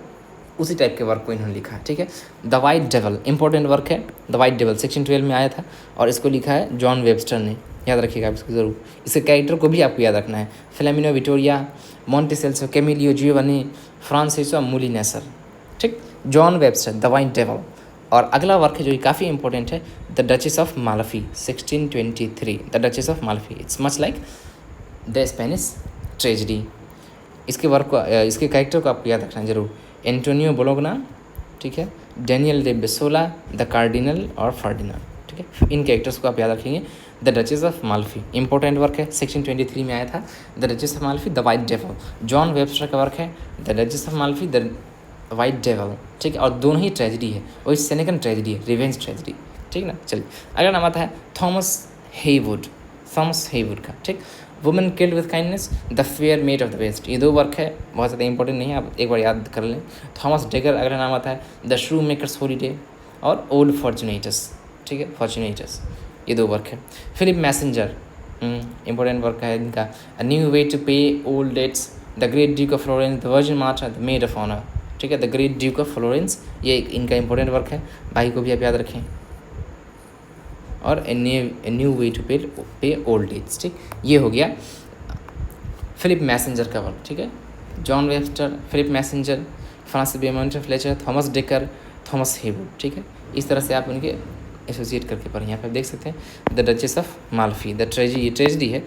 उसी टाइप के वर्क को इन्होंने लिखा है, ठीक है। The white devil important work है, द वाइट डेवल सेक्शन 12 में आया था और इसको लिखा है जॉन वेबस्टर ने, याद रखिएगा आप इसको ज़रूर। इसके कैरेक्टर को भी आपको याद रखना है, Flamineo Vittoria, Monticelso, Camillo Giovanni, Francisco Mulinassar, ठीक। John Webster, the white devil. और अगला वर्क है जो काफ़ी इंपॉर्टेंट है, the duchess of Malfi 1623, the duchess of Malfi. It's much like the Spanish tragedy. इसके वर्क को, इसके कैरेक्टर को आपको याद रखना है जरूर, एंटोनियो बोलोगना, ठीक है, Daniel de Bosola, the cardinal और फर्डिनांड, ठीक है। इन कैरेक्टर्स को आप याद रखेंगे। The duchess of Malfi important work है, सेक्शन 23 में आया था, the duchess of Malfi, the white devil. John Webster का वर्क है the duchess of Malfi, the white devil, ठीक है। और दोनों ही ट्रेजिडी है, वही सेनेकन ट्रेजिडी है, रिवेंज ट्रेजिडी, ठीक ना। चलिए अगला नाम आता है थॉमस हेवुड, थॉमस हेवुड का, ठीक। Woman killed with kindness, the fair maid of the west. ये दो वर्क है, बहुत ज़्यादा इंपॉर्टेंट नहीं है, आप एक बार याद कर लें। थॉमस डेगर अगला नाम आता है, द शू मेकर्स हॉलीडे और ओल्ड फॉर्चुनेटस, ठीक है, फॉर्चुनेटस, ये दो वर्क है। फिलिप मैसेंजर इंपॉर्टेंट वर्क है इनका, a new way to pay old debts, the great duke of Florence, the virgin martyr, the maid of honour, ठीक है, the great duke of Florence, ये इनका इंपॉर्टेंट वर्क है, भाई को भी आप याद रखें। और a new way to pay old dates, ठीक। ये हो गया फिलिप मैसेंजर का वर्क, ठीक है। John Webster, Philip Massinger, Francis Beaumont Fletcher, Thomas Dekker, Thomas Heywood, ठीक है। इस तरह से आप उनके एसोसिएट करके पढ़ें। यहाँ पर देख सकते हैं the duchess of Malfi, the tragedy, ये ट्रेजिडी है,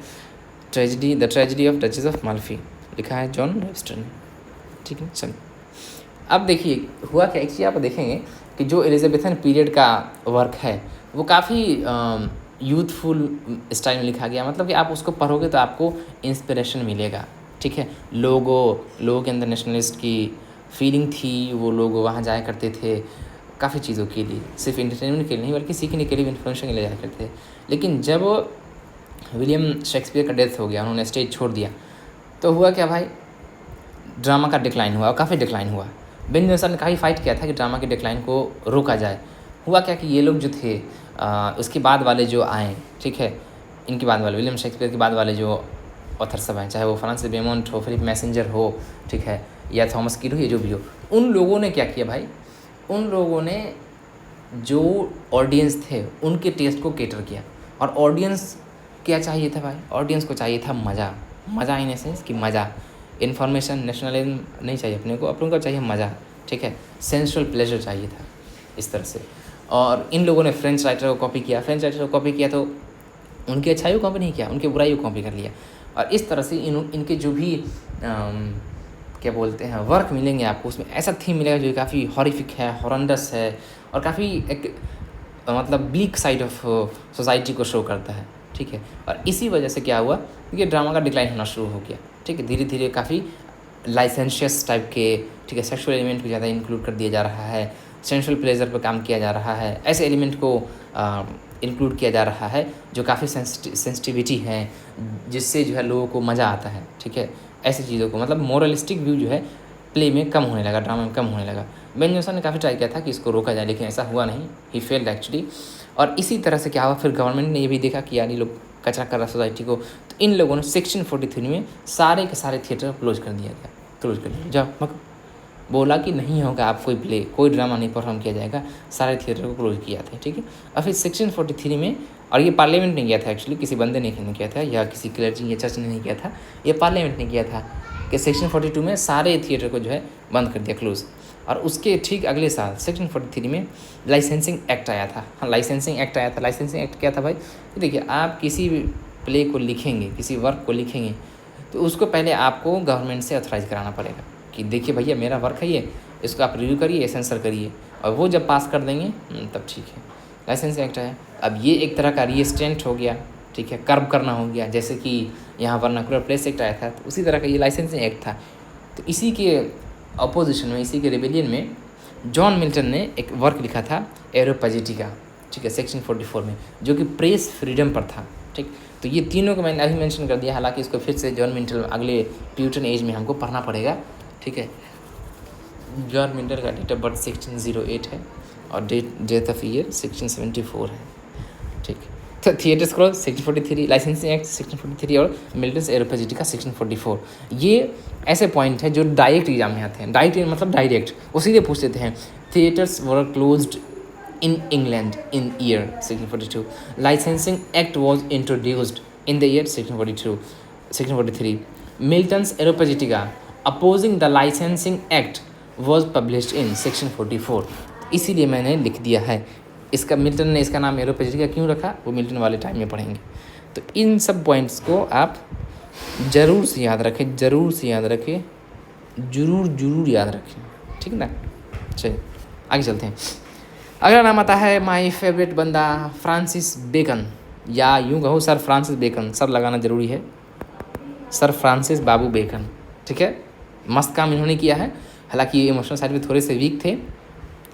tragedy, the tragedy of duchess of Malfi, लिखा है जॉन वेबस्टर ने, ठीक है। चलिए अब देखिए हुआ क्या, एक चीज़ आप देखेंगे कि जो एलिजाबेथन पीरियड का वर्क है वो काफ़ी यूथफुल स्टाइल में लिखा गया, मतलब कि आप उसको पढ़ोगे तो आपको इंस्पिरेशन मिलेगा, ठीक है। लोगों के अंदर नेशनलिस्ट की फीलिंग थी, वो लोग वहाँ जाया करते थे काफ़ी चीज़ों के लिए, सिर्फ इंटरटेनमेंट के लिए नहीं बल्कि सीखने के लिए भी, इन्फॉर्मेशन के लिए जाया करते थे। लेकिन जब विलियम शेक्सपियर का डेथ हो गया, उन्होंने स्टेज छोड़ दिया, तो हुआ क्या भाई, ड्रामा का डिक्लाइन हुआ, और काफ़ी डिक्लाइन हुआ। बेन जोंसन ने काफ़ी फाइट किया था कि ड्रामा के डिक्लाइन को रोका जाए। हुआ क्या कि ये लोग जो थे उसके बाद वाले जो आए, ठीक है, इनके बाद वाले विलियम शेक्सपियर के बाद वाले जो ऑथर सब हैं, चाहे वो फ्रांसिस बेमोंट हो, फिलिप मैसेंजर हो, ठीक है, या थॉमस किड हो, ये जो भी हो, उन लोगों ने क्या किया भाई, उन लोगों ने जो ऑडियंस थे उनके टेस्ट को केटर किया। और ऑडियंस क्या चाहिए था भाई, ऑडियंस को चाहिए था मज़ा, मज़ा इन सेंस कि मज़ा, इन्फॉर्मेशन, नेशनलिज्म नहीं चाहिए अपने को चाहिए मज़ा, ठीक है, सेंसुअल प्लेजर चाहिए था, इस तरह से। और इन लोगों ने फ्रेंच राइटर को कॉपी किया, फ्रेंच राइटर को कॉपी किया तो उनकी अच्छाई को कॉपी नहीं किया, उनकी बुराई को कॉपी कर लिया। और इस तरह से इनके जो भी क्या बोलते हैं वर्क मिलेंगे आपको, उसमें ऐसा थीम मिलेगा जो काफ़ी हॉरिफिक है, हॉरेंडस है, और काफ़ी एक मतलब ब्लीक साइड ऑफ सोसाइटी को शो करता है, ठीक है। और इसी वजह से क्या हुआ कि ड्रामा का डिक्लाइन होना शुरू हो गया, ठीक है। धीरे धीरे काफ़ी लाइसेंशियस टाइप के, ठीक है, सेक्सुअल एलिमेंट को ज़्यादा इंक्लूड कर दिया जा रहा है, सेंसुअल प्लेजर पर काम किया जा रहा है, ऐसे एलिमेंट को इंक्लूड किया जा रहा है जो काफ़ी सेंसिटिविटी है, जिससे जो है लोगों को मज़ा आता है, ठीक है। ऐसी चीज़ों को मतलब मोरलिस्टिक व्यू जो है प्ले में कम होने लगा, ड्रामा में कम होने लगा। बेन जोंसन ने काफ़ी ट्राई किया था कि इसको रोका जाए, लेकिन ऐसा हुआ नहीं, ही फेल्ड एक्चुअली। और इसी तरह से क्या हुआ, फिर गवर्नमेंट ने ये भी देखा कि यार ये लोग कचरा कर रहा सोसाइटी को, तो इन लोगों ने सेक्शन 43 में सारे के सारे थिएटर क्लोज कर दिया गया, क्लोज कर दिया, जाओ मत, बोला कि नहीं होगा, आप कोई प्ले, कोई ड्रामा नहीं परफॉर्म किया जाएगा, सारे थिएटर को क्लोज किया था, ठीक है। और फिर सेक्शन 43 में, और ये पार्लियामेंट ने किया था एक्चुअली, किसी बंदे ने किया था या किसी क्लर्जी या चर्च ने नहीं किया था, ये पार्लियामेंट ने किया था कि सेक्शन 42 में सारे थिएटर को जो है बंद कर दिया, क्लोज। और उसके ठीक अगले साल सेक्शन 43 में लाइसेंसिंग एक्ट आया था। हाँ, लाइसेंसिंग एक्ट आया था। लाइसेंसिंग एक्ट क्या था भाई, देखिए आप किसी भी प्ले को लिखेंगे, किसी वर्क को लिखेंगे, तो उसको पहले आपको गवर्नमेंट से ऑथराइज़ कराना पड़ेगा कि देखिए भैया मेरा वर्क है ये, इसको आप रिव्यू करिए, सेंसर करिए, और वो जब पास कर देंगे तब ठीक है। लाइसेंसिंग एक्ट है। अब ये एक तरह का रीस्टेंट हो गया, ठीक है, कर्व करना हो गया, जैसे कि यहाँ वर्नाकुलर प्लेस एक्ट आया था, तो उसी तरह का ये लाइसेंसिंग एक्ट था। तो इसी के अपोजिशन में, इसी के रिबेलियन में जॉन मिल्टन ने एक वर्क लिखा था एरोपैजिटिका, ठीक है, सेक्शन 44 में, जो कि प्रेस फ्रीडम पर था, ठीक। तो ये तीनों को मैंने अभी मेंशन कर दिया, हालांकि इसको फिर से जॉन मिल्टन अगले प्यूटन एज में हमको पढ़ना पड़ेगा, ठीक है। जॉन मिल्टन का डेट ऑफ बर्थ 1608 है और डेट ऑफ ईयर 1674 है, ठीक। तो theatre scroll section 43, licensing act section 43 और मिलिटेंस एरोपेजिटिका सेक्शन 44, ये ऐसे पॉइंट है जो डायरेक्ट एग्जाम में आते हैं। डायरेक्ट मतलब डायरेक्ट, वो सीधे पूछ देते हैं। Theatres were closed in England in year section 42. Licensing Act was introduced in the year section 42. Section 43. Milton's Areopagitica opposing the licensing act was published in section 44. इसीलिए मैंने लिख दिया है इसका, मिल्टन ने इसका नाम एरोपेजिटिका क्यों रखा वो मिल्टन वाले टाइम में पढ़ेंगे। तो इन सब पॉइंट्स को आप ज़रूर से याद रखें, ज़रूर से याद रखें, ज़रूर याद रखें, ठीक है ना। चलिए आगे चलते हैं। अगला नाम आता है माय फेवरेट बंदा फ्रांसिस बेकन, या यूँ कहो सर फ्रांसिस बेकन, सर लगाना ज़रूरी है, सर फ्रांसिस बाबू बेकन, ठीक है। मस्त काम इन्होंने किया है, हालांकि ये इमोशनल साइड में थोड़े से वीक थे,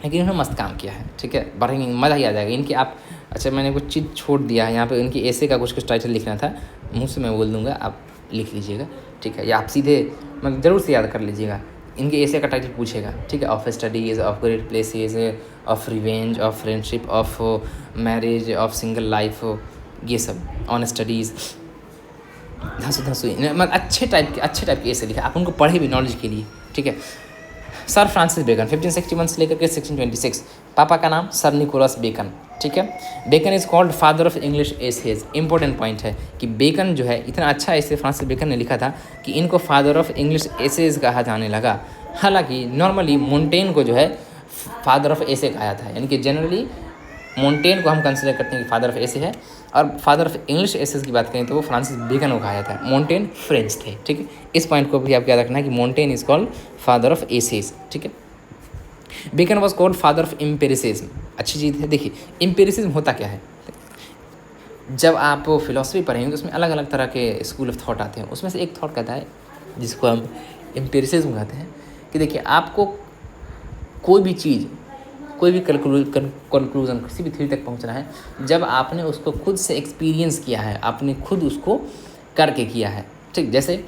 लेकिन इन्होंने मस्त काम किया है, ठीक है। पढ़ेंगे मज़ा ही आ जाएगा इनकी। आप अच्छा मैंने कुछ चीज़ छोड़ दिया है यहाँ पे, इनकी ऐसे का कुछ टाइटल लिखना था, मुँह से मैं बोल दूँगा, आप लिख लीजिएगा, ठीक है। या आप सीधे मतलब ज़रूर से याद कर लीजिएगा। इनके ऐसे का टाइटल पूछेगा, ठीक है, of studies, of great places, of revenge, of friendship, of marriage, of single life, ये सब, ऑन स्टडीज़, धंसू मतलब अच्छे टाइप के ऐसे लिखा, आप उनको पढ़े भी नॉलेज के लिए, ठीक है। सर फ्रांसिस बेकन 1561 से लेकर के 1626, पापा का नाम सर निकोलस बेकन, ठीक है। Bacon is called father of English essays. Important point है कि बेकन जो है इतना अच्छा ऐसे फ्रांसिस बेकन ने लिखा था कि इनको फादर ऑफ इंग्लिश एसेज कहा जाने लगा। हालांकि नॉर्मली मोंटेन को जो है फादर ऑफ एसे कहा था, यानी कि जनरली मोंटेन को हम कंसिडर करते हैं कि फादर ऑफ एसे है, और फादर ऑफ इंग्लिश एसेज की बात करें तो वो फ्रांसिस बेकन को कहा जाता है। मोंटेन फ्रेंच थे, ठीक है। इस पॉइंट को भी आपको याद रखना है कि Montaigne is called father of essays, ठीक है। Bacon was called father of empiricism. अच्छी चीज़ है, देखिए एम्पेरिसिज्म होता क्या है। जब आप फिलोसफी पढ़ेंगे तो उसमें अलग अलग तरह के स्कूल ऑफ थॉट आते हैं, उसमें से एक थॉट कहता है जिसको हम एम्पेरिसिज्म कहते हैं, कि देखिए आपको कोई भी चीज़, कोई भी कंक्लूजन किसी भी थ्योरी तक पहुंचना है जब आपने उसको खुद से एक्सपीरियंस किया है, आपने खुद उसको करके किया है, ठीक। जैसे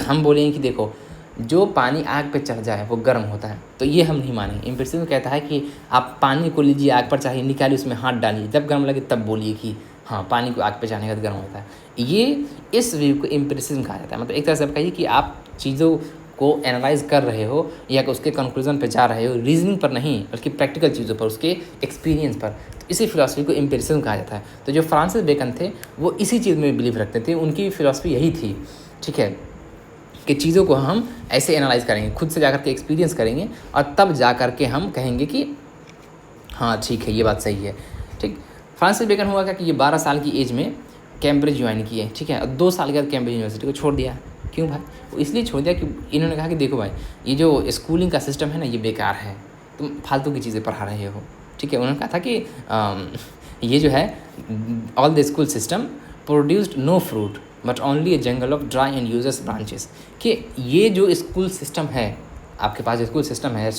हम बोलेंगे कि देखो जो पानी आग पे चढ़ जाए वो गर्म होता है, तो ये हम नहीं मानेंगे। एम्पिरिसिज्म कहता है कि आप पानी को लीजिए, आग पर चाहिए निकालिए, उसमें हाथ डालिए, जब गर्म लगे तब बोलिए कि हाँ पानी को आग पे जाने का गर्म होता है। ये इस व्यू को एम्पिरिसिज्म कहा जाता है। मतलब एक तरह से आप कहिए कि आप चीज़ों को एनालाइज कर रहे हो या उसके कंक्लूजन पे जा रहे हो, रीजनिंग पर नहीं बल्कि प्रैक्टिकल चीज़ों पर, उसके एक्सपीरियंस पर। तो इसी फिलॉसफी को एम्पिरिसिज्म कहा जाता है। तो जो फ्रांसिस बेकन थे वो इसी चीज़ में बिलीव रखते थे, उनकी फिलॉसफी यही थी, ठीक है, कि चीज़ों को हम ऐसे एनालाइज करेंगे, खुद से जाकर के एक्सपीरियंस करेंगे और तब जा कर के हम कहेंगे कि हाँ ठीक है ये बात सही है, ठीक। फ्रांसिस बेकन हुआ क्या कि ये 12 साल की एज में कैम्ब्रिज ज्वाइन किए, ठीक है, और 2 साल के बाद कैम्ब्रिज यूनिवर्सिटी को छोड़ दिया। क्यों भाई? वो इसलिए छोड़ दिया कि इन्होंने कहा कि देखो भाई ये जो स्कूलिंग का सिस्टम है ना ये बेकार है, तुम फालतू की चीज़ें पढ़ा रहे हो, ठीक है। उन्होंने कहा था कि ये जो है all the school system produced no fruit but only a jungle of dry and useless branches, कि ये जो स्कूल सिस्टम है, आपके पास स्कूल सिस्टम है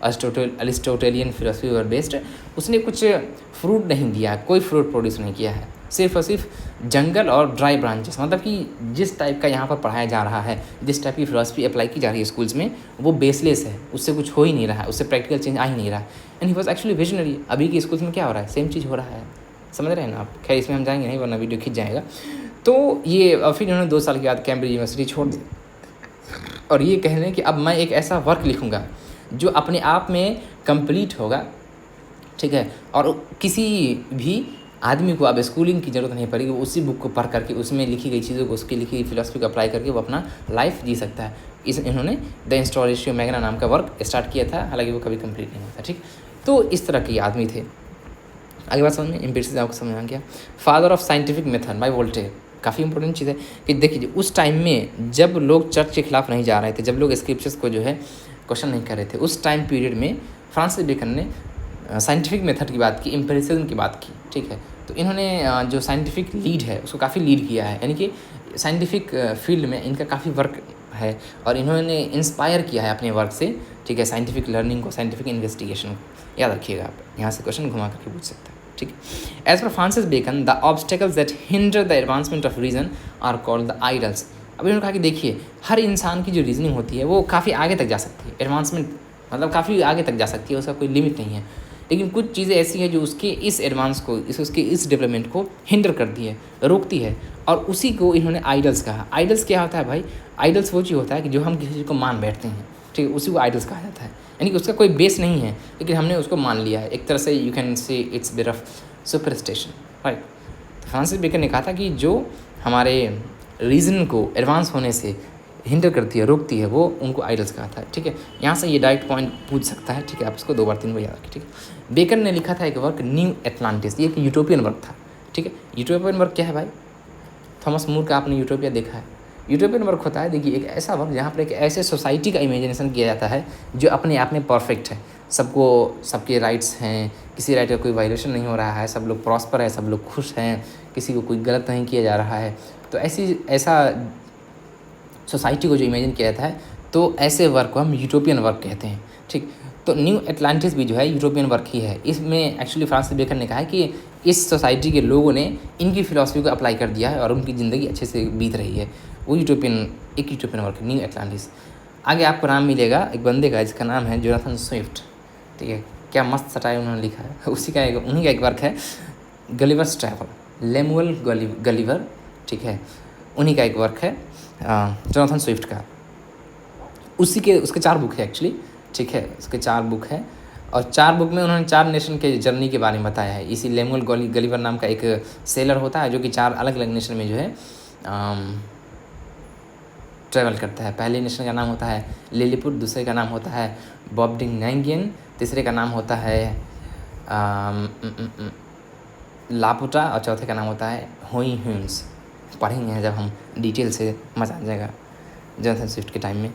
अरिस्टोटेलियन फिलोसफी और बेस्ड, उसने कुछ फ्रूट नहीं दिया, कोई फ्रूट प्रोड्यूस नहीं किया है, सिर्फ और सिर्फ जंगल और ड्राई ब्रांचेस। मतलब कि जिस टाइप का यहाँ पर पढ़ाया जा रहा है, जिस टाइप की फिलोसफी अप्लाई की जा रही है स्कूल्स में, वो बेसलेस है, उससे कुछ हो ही नहीं रहा है, उससे प्रैक्टिकल चेंज आ ही नहीं रहा है। And he was actually visionary. अभी के स्कूल्स में क्या हो रहा है, सेम चीज़ हो रहा है, समझ रहे हैं ना आप। खैर इसमें हम जाएंगे नहीं वरना वीडियो खींच जाएगा। तो ये फिर इन्होंने 2 साल के बाद कैम्ब्रिज यूनिवर्सिटी छोड़ दी और ये कह रहे हैं कि अब मैं एक ऐसा वर्क लिखूँगा जो अपने आप में कंप्लीट होगा, ठीक है, और किसी भी आदमी को अब स्कूलिंग की ज़रूरत नहीं पड़ेगी, वो उसी बुक को पढ़ करके उसमें लिखी गई चीज़ों को, उसकी लिखी गई फिलोसफी को अप्लाई करके वो अपना लाइफ जी सकता है। इन्होंने द इंस्टॉलेशन मैग्ना नाम का वर्क स्टार्ट किया था, हालांकि वो कभी कंप्लीट नहीं हुआ था, ठीक। तो इस तरह के आदमी थे। आगे बात समझ में, एम्पिरिसिज्म आपको समझ आ गया। Father of scientific method by Voltaire, काफ़ी इंपॉर्टेंट चीज़ है कि देखिए उस टाइम में जब लोग चर्च के खिलाफ नहीं जा रहे थे, जब लोग स्क्रिप्चर्स को जो है क्वेश्चन नहीं कर रहे थे, उस टाइम पीरियड में फ्रांसिस बेकन ने साइंटिफिक मेथड की बात की, एम्पिरिसिज्म की बात की, ठीक है। तो इन्होंने जो साइंटिफिक लीड है उसको काफ़ी लीड किया है, यानी कि साइंटिफिक फील्ड में इनका काफ़ी वर्क है और इन्होंने इंस्पायर किया है अपने वर्क से, ठीक है, साइंटिफिक लर्निंग को, साइंटिफिक इन्वेस्टिगेशन को। याद रखिएगा, आप यहाँ से क्वेश्चन घुमा करके पूछ सकते हैं, ठीक। As per Francis Bacon the obstacles that hinder the advancement of reason are called the idols. अब इन्होंने कहा कि देखिए हर इंसान की जो रीजनिंग होती है वो काफ़ी आगे तक जा सकती है, एडवांसमेंट मतलब काफ़ी आगे तक जा सकती है, उसका कोई लिमिट नहीं है। लेकिन कुछ चीज़ें ऐसी हैं जो उसके इस एडवांस को उसके इस डेवलपमेंट को हिंडर करती है, रोकती है, और उसी को इन्होंने आइडल्स कहा। आइडल्स क्या होता है भाई? आइडल्स वो चीज़ होता है कि जो हम किसी चीज़ को मान बैठते हैं, ठीक है, उसी को आइडल्स कहा जाता है। यानी कि उसका कोई बेस नहीं है लेकिन हमने उसको मान लिया है, एक तरह से you can say it's bit of superstition, right. तो फ्रांसिस बेकन ने कहा था कि जो हमारे रीज़न को एडवांस होने से हिंडर करती है, रोकती है, वो उनको आइडल्स कहा था, ठीक है। यहाँ से ये डायरेक्ट पॉइंट पूछ सकता है, ठीक है, आप इसको 2 बार 3 बार याद रखें, ठीक है। बेकन ने लिखा था एक वर्क न्यू एटलांटिस, ये एक यूटोपियन वर्क था, ठीक है। यूटोपियन वर्क क्या है भाई? थॉमस मूर का आपने यूटोपिया देखा है। यूटोपियन वर्क होता है, देखिए, एक ऐसा वर्क जहाँ पर एक ऐसे सोसाइटी का इमेजिनेशन किया जाता है जो अपने आप में परफेक्ट है, सबको सबके राइट्स हैं, किसी राइट का कोई वायलेशन नहीं हो रहा है, सब लोग प्रॉस्पर है, सब लोग खुश हैं, किसी को कोई गलत नहीं किया जा रहा है। तो ऐसा सोसाइटी को जो इमेजिन किया जाता है, तो ऐसे वर्क को हम यूटोपियन वर्क कहते हैं, ठीक। तो न्यू एटलांटिस भी जो है यूटोपियन वर्क ही है। इसमें एक्चुअली फ्रांसिस बेकन ने कहा है कि इस सोसाइटी के लोगों ने इनकी फिलॉसफी को अप्लाई कर दिया है और उनकी ज़िंदगी अच्छे से बीत रही है। वो एक यूटोपियन वर्क है, न्यू एटलांटिस। आगे आपको नाम मिलेगा एक बंदे का जिसका नाम है जोनाथन स्विफ्ट, ठीक है। क्या मस्त सटाई उन्होंने लिखा है, उन्हीं का एक वर्क है गलिवर्स ट्रैवल, लेमुअल गलिवर, ठीक है, उन्हीं का एक वर्क है जोनाथन स्विफ्ट का। उसके 4 बुक है एक्चुअली, ठीक है, उसके 4 बुक है, और 4 बुक में उन्होंने 4 नेशन के जर्नी के बारे में बताया है। इसी लेमुअल गलिवर नाम का एक सेलर होता है जो कि 4 अलग अलग नेशन में जो है ट्रैवल करता है। पहले नेशन का नाम होता है लिलीपुट, दूसरे का नाम होता है बॉब्डिंग नैंगियन, तीसरे का नाम होता है लापुटा, और चौथे का नाम होता है होई ह्यून्स। पढ़ेंगे जब हम डिटेल से, मज़ा आ जाएगा जोनाथन स्विफ्ट के टाइम में।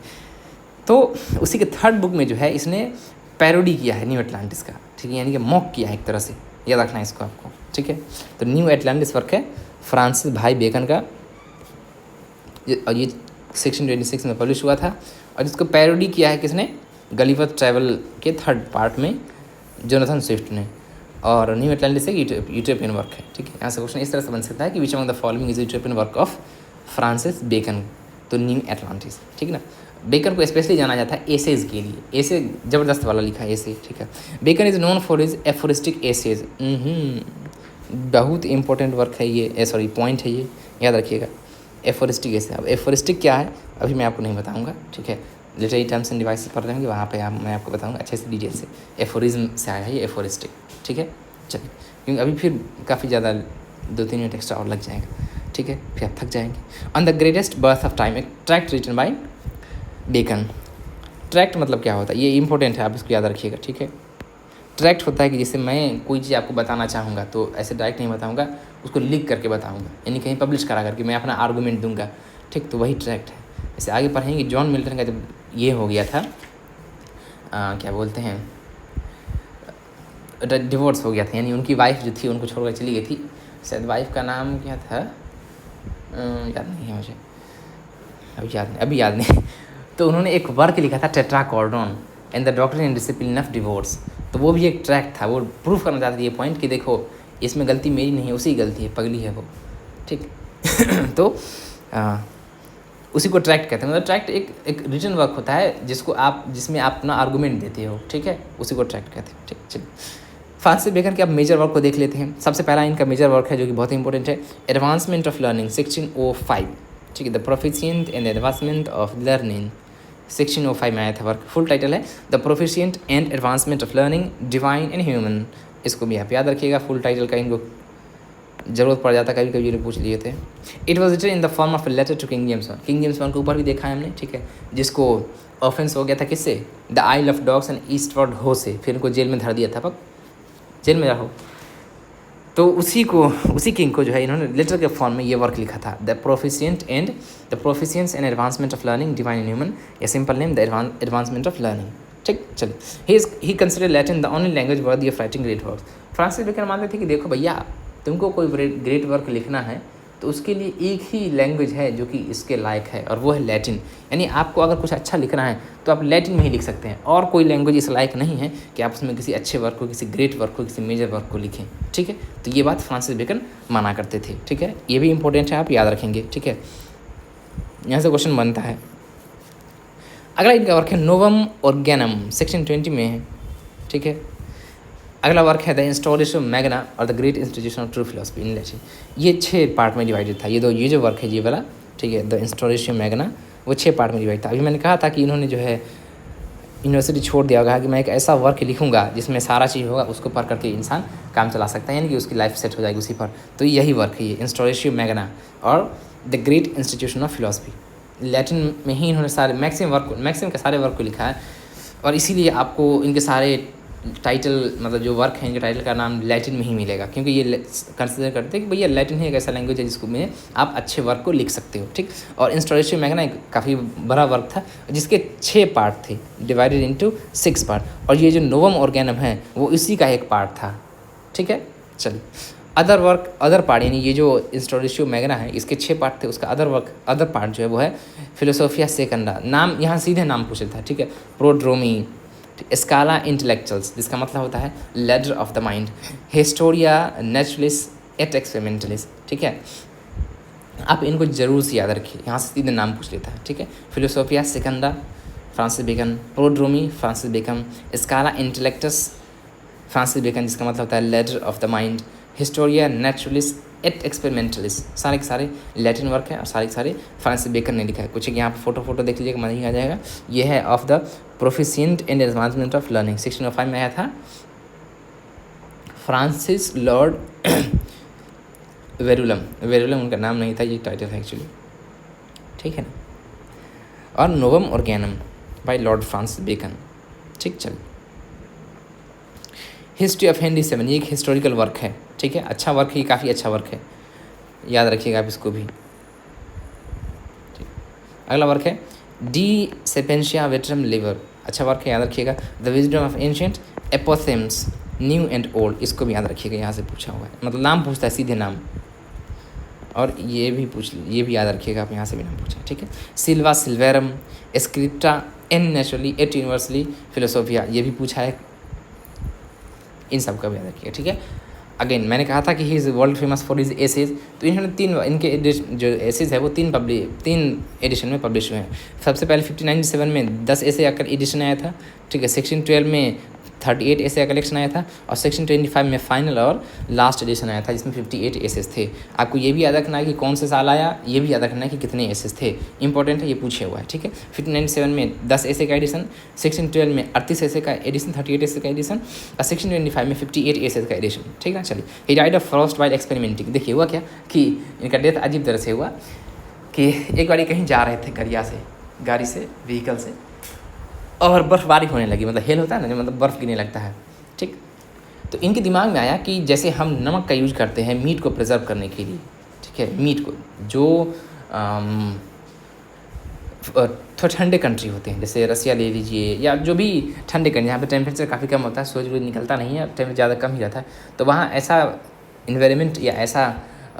तो उसी के 3rd बुक में जो है इसने पैरोडी किया है न्यू एटलांटिस का, ठीक है, यानी कि मॉक किया है एक तरह से, याद रखना है इसको आपको, ठीक है। तो न्यू एटलांटिस वर्क है फ्रांसिस भाई बेकन का, और ये 1626 में पब्लिश हुआ था, और इसको पैरोडी किया है किसने? गलिवर ट्रैवल के 3rd पार्ट में जोनाथन स्विफ्ट ने। और न्यू एटलांटिस एक यूटोपियन वर्क है, ठीक है। यहाँ से क्वेश्चन इस तरह से बन सकता है कि which among the following is utopian work of Francis Bacon? तो न्यू एटलांटिस, ठीक है ना। बेकन को स्पेशली जाना जाता है एसेज के लिए, एसे ज़बरदस्त वाला लिखा है एसे, ठीक है। Bacon is known for his aphoristic essays. बहुत इंपॉर्टेंट वर्क है ये, सॉरी पॉइंट है ये, याद रखिएगा। एफोरिस्टिक एसे, अब एफोरिस्टिक क्या है अभी मैं आपको नहीं बताऊंगा, ठीक है। लिटरेरी टर्म्स एंड डिवाइसेस पढ़ रहे होंगे, वहाँ पे मैं आपको बताऊंगा अच्छे से डिटेल से। एफोरिज्म से आया है ये एफोरिस्टिक, ठीक है। चलिए, क्योंकि अभी फिर काफ़ी ज़्यादा 2-3 मिनट एक्स्ट्रा और लग जाएगा, ठीक है, फिर आप थक जाएंगे। On the greatest birth of time, एक tract written by Bacon. Tract मतलब क्या होता है, ये इंपॉर्टेंट है, आप इसको याद रखिएगा, ठीक है। ट्रैक्ट होता है कि जैसे मैं कोई चीज़ आपको बताना चाहूँगा तो ऐसे डायरेक्ट नहीं बताऊँगा, उसको लिख करके बताऊँगा, यानी कहीं पब्लिश करा करके मैं अपना आर्गूमेंट दूंगा, ठीक। तो वही ट्रैक्ट है। जैसे आगे पढ़ेंगे जॉन मिल्टन का जब ये हो गया था, क्या बोलते हैं, डिवोर्स हो गया था, यानी उनकी वाइफ जो थी उनको छोड़कर चली गई थी, शायद वाइफ का नाम क्या था, याद नहीं है मुझे, अभी याद नहीं। तो उन्होंने एक वर्क लिखा था Tetrachordon and the doctrine and discipline of divorce. तो वो भी एक ट्रैक्ट था, वो प्रूफ करना चाहते थे ये पॉइंट कि देखो इसमें गलती मेरी नहीं है, उसी की गलती है, पगली है वो, ठीक। तो उसी को ट्रैक्ट कहते हैं। मतलब ट्रैक्ट एक रिटन वर्क होता है जिसमें आप अपना आर्गूमेंट देते हो, ठीक है, उसी को ट्रैक्ट कहते हैं, ठीक। चलिए, फ्रांसिस बेकन के अब मेजर वर्क को देख लेते हैं। सबसे पहला इनका मेजर वर्क है जो कि बहुत इंपॉर्टेंट है, एडवांसमेंट ऑफ लर्निंग 1605, ठीक है, the proficient and advancement of learning 1605 में आया था वर्क। फुल टाइटल है the proficient and advancement of learning divine and human. इसको भी आप याद रखिएगा, फुल टाइटल का इनको जरूरत पड़ जाता, कभी कभी पूछ लिए थे। It was written in the form of letter to King James one. King James one के ऊपर भी देखा है हमने, ठीक है, जिसको ऑफेंस हो गया था किससे, the oil of dogs and Eastward Ho से, फिर इनको जेल में धर दिया था, पक जेल में रहो। तो उसी किंग को जो है इन्होंने लेटर के फॉर्म में ये वर्क लिखा था, the proficience and advancement of learning divine and human, या simple name the advancement of learning, ठीक। चलिए, he consider Latin the only language worthy of writing great work. Francis Bacon मानते थे कि देखो भैया, तुमको कोई ग्रेट वर्क लिखना है तो उसके लिए एक ही लैंग्वेज है जो कि इसके लायक है, और वो है लैटिन। यानी आपको अगर कुछ अच्छा लिखना है तो आप लैटिन में ही लिख सकते हैं, और कोई लैंग्वेज इस लायक नहीं है कि आप उसमें किसी अच्छे वर्क को, किसी ग्रेट वर्क को, किसी मेजर वर्क को लिखें, ठीक है। तो ये बात फ्रांसिस बेकन माना करते थे, ठीक है। ये भी इंपॉर्टेंट है, आप याद रखेंगे, ठीक है। यहाँ से क्वेश्चन बनता है। अगला इनका वर्क है नोवम ऑर्गेनम, 1620 में है, ठीक है। अगला वर्क है द इंस्टॉलेशन मैग्ना और the great institution of true philosophy in Latin. ये 6 पार्ट में डिवाइडेड था। ये जो वर्क है ये वाला, ठीक है, द इंस्टॉलेशन मैग्ना, वो 6 पार्ट में डिवाइड था। अभी मैंने कहा था कि इन्होंने जो है यूनिवर्सिटी छोड़ दिया होगा कि मैं एक ऐसा वर्क लिखूंगा जिसमें सारा चीज़ होगा, उसको पढ़ करके इंसान काम चला सकता है, यानी कि उसकी लाइफ सेट हो जाएगी उसी पर। तो यही वर्क है ये इंस्टॉलेशन मैग्ना और the great institution of philosophy. Latin में ही इन्होंने सारे मैक्सिमम के सारे वर्क को लिखा है, और इसीलिए आपको इनके सारे टाइटल, मतलब जो वर्क है इनके टाइटल का नाम लैटिन में ही मिलेगा, क्योंकि ये कंसिडर करते हैं कि भैया लैटिन ही एक ऐसा लैंग्वेज है जिसको में आप अच्छे वर्क को लिख सकते हो, ठीक। और इंस्टॉलेशन मैग्ना एक काफ़ी बड़ा वर्क था जिसके 6 पार्ट थे, डिवाइडेड इनटू 6 पार्ट, और ये जो नोवम ऑर्गेनम है वो इसी का एक पार्ट था, ठीक है। चलिए अदर पार्ट, यानी ये जो इंस्टॉलेशन मैग्ना है इसके 6 पार्ट थे, उसका अदर पार्ट जो है वो है फिलोसोफिया सेकंडा। नाम यहाँ सीधे नाम पूछा था, ठीक है। प्रोड्रोमी, स्काला इंटेलेक्चुअल्स, जिसका मतलब होता है ladder of the mind, historia naturalis et experimentalis, ठीक है। आप इनको जरूर से याद रखिए, यहाँ से सीधे नाम पूछ लेता है, ठीक है। Philosophia secunda Francis Bacon, prodromi Francis Bacon, scala intellectus Francis Bacon, जिसका मतलब होता है ladder of the mind, historia naturalis et experimentalis, सारे के सारे लैटिन वर्क है और सारे के सारे फ्रांसिस बेकन ने लिखा है। कुछ यहाँ पर फोटो देख लीजिएगा, मज़ा ही आ जाएगा। ये है of the proficient in advancement of learning, 1605 में आया था। फ्रांसिस लॉर्ड वेरुलम उनका नाम नहीं था, ये टाइटल है एक्चुअली, ठीक है ना। और Novum ऑर्गेनम bye Lord Francis bacon, ठीक। चल, हिस्ट्री ऑफ हेनरी VII, ये एक हिस्टोरिकल वर्क है, ठीक है। अच्छा वर्क है, ये काफ़ी अच्छा वर्क है, याद रखिएगा आप इसको भी, ठीक। अगला वर्क है डी सेपेंशिया वेटरम लिवर, अच्छा वर्क है, याद रखिएगा। The wisdom of ancient apophthegms new and old, इसको भी याद रखिएगा, यहाँ से पूछा हुआ है, मतलब नाम पूछता है सीधे नाम, और ये भी याद रखिएगा आप, यहाँ से भी नाम पूछा है, ठीक है। सिल्वा सिल्वेरम स्क्रिप्टा एन नेचुरली एट यूनिवर्सली फिलोसोफिया, ये भी पूछा है, इन सब का भी याद रखिएगा, ठीक है। अगेन मैंने कहा था कि he is world famous for his essays, तो इन्होंने इनके जो एसेज है वो तीन एडिशन में पब्लिश हुए हैं। सबसे पहले 1597 में 10 ऐसे का एडिशन आया था, ठीक है। 1612 में 38 ऐसे का कलेक्शन आया था, और 1625 में फाइनल और लास्ट एडिशन आया था जिसमें 58 एसेस थे। आपको ये भी याद रखना है कि कौन से साल आया, ये भी याद रखना है कि कितने एसेस थे, इंपॉर्टेंट है, ये पूछे हुआ है, ठीक है। 1597 में 10 ऐसे का एडिशन, 1612 में 38 ऐसे का एडिशन, 38 ऐसे का एडिशन, और 1625 में 58 ऐसे का एडिशन, ठीक है। चलिए, he died of Frost while experimenting. देखिए हुआ क्या कि इनका डेथ अजीब तरह से हुआ कि एक बार कहीं जा रहे थे गाड़ी से व्हीकल से, और बर्फ़बारी होने लगी, मतलब हेल होता है ना, मतलब बर्फ़ गिरने लगता है, ठीक। तो इनके दिमाग में आया कि जैसे हम नमक का यूज़ करते हैं मीट को प्रिजर्व करने के लिए, ठीक है, मीट को जो थोड़े ठंडे कंट्री होते हैं, जैसे रसिया ले लीजिए, या जो भी ठंडे कंट्री जहाँ पे टेम्परेचर काफ़ी कम होता है, सूरज निकलता नहीं है, टेम्परेचर ज़्यादा कम ही रहता है, तो वहाँ ऐसा इन्वायरमेंट या ऐसा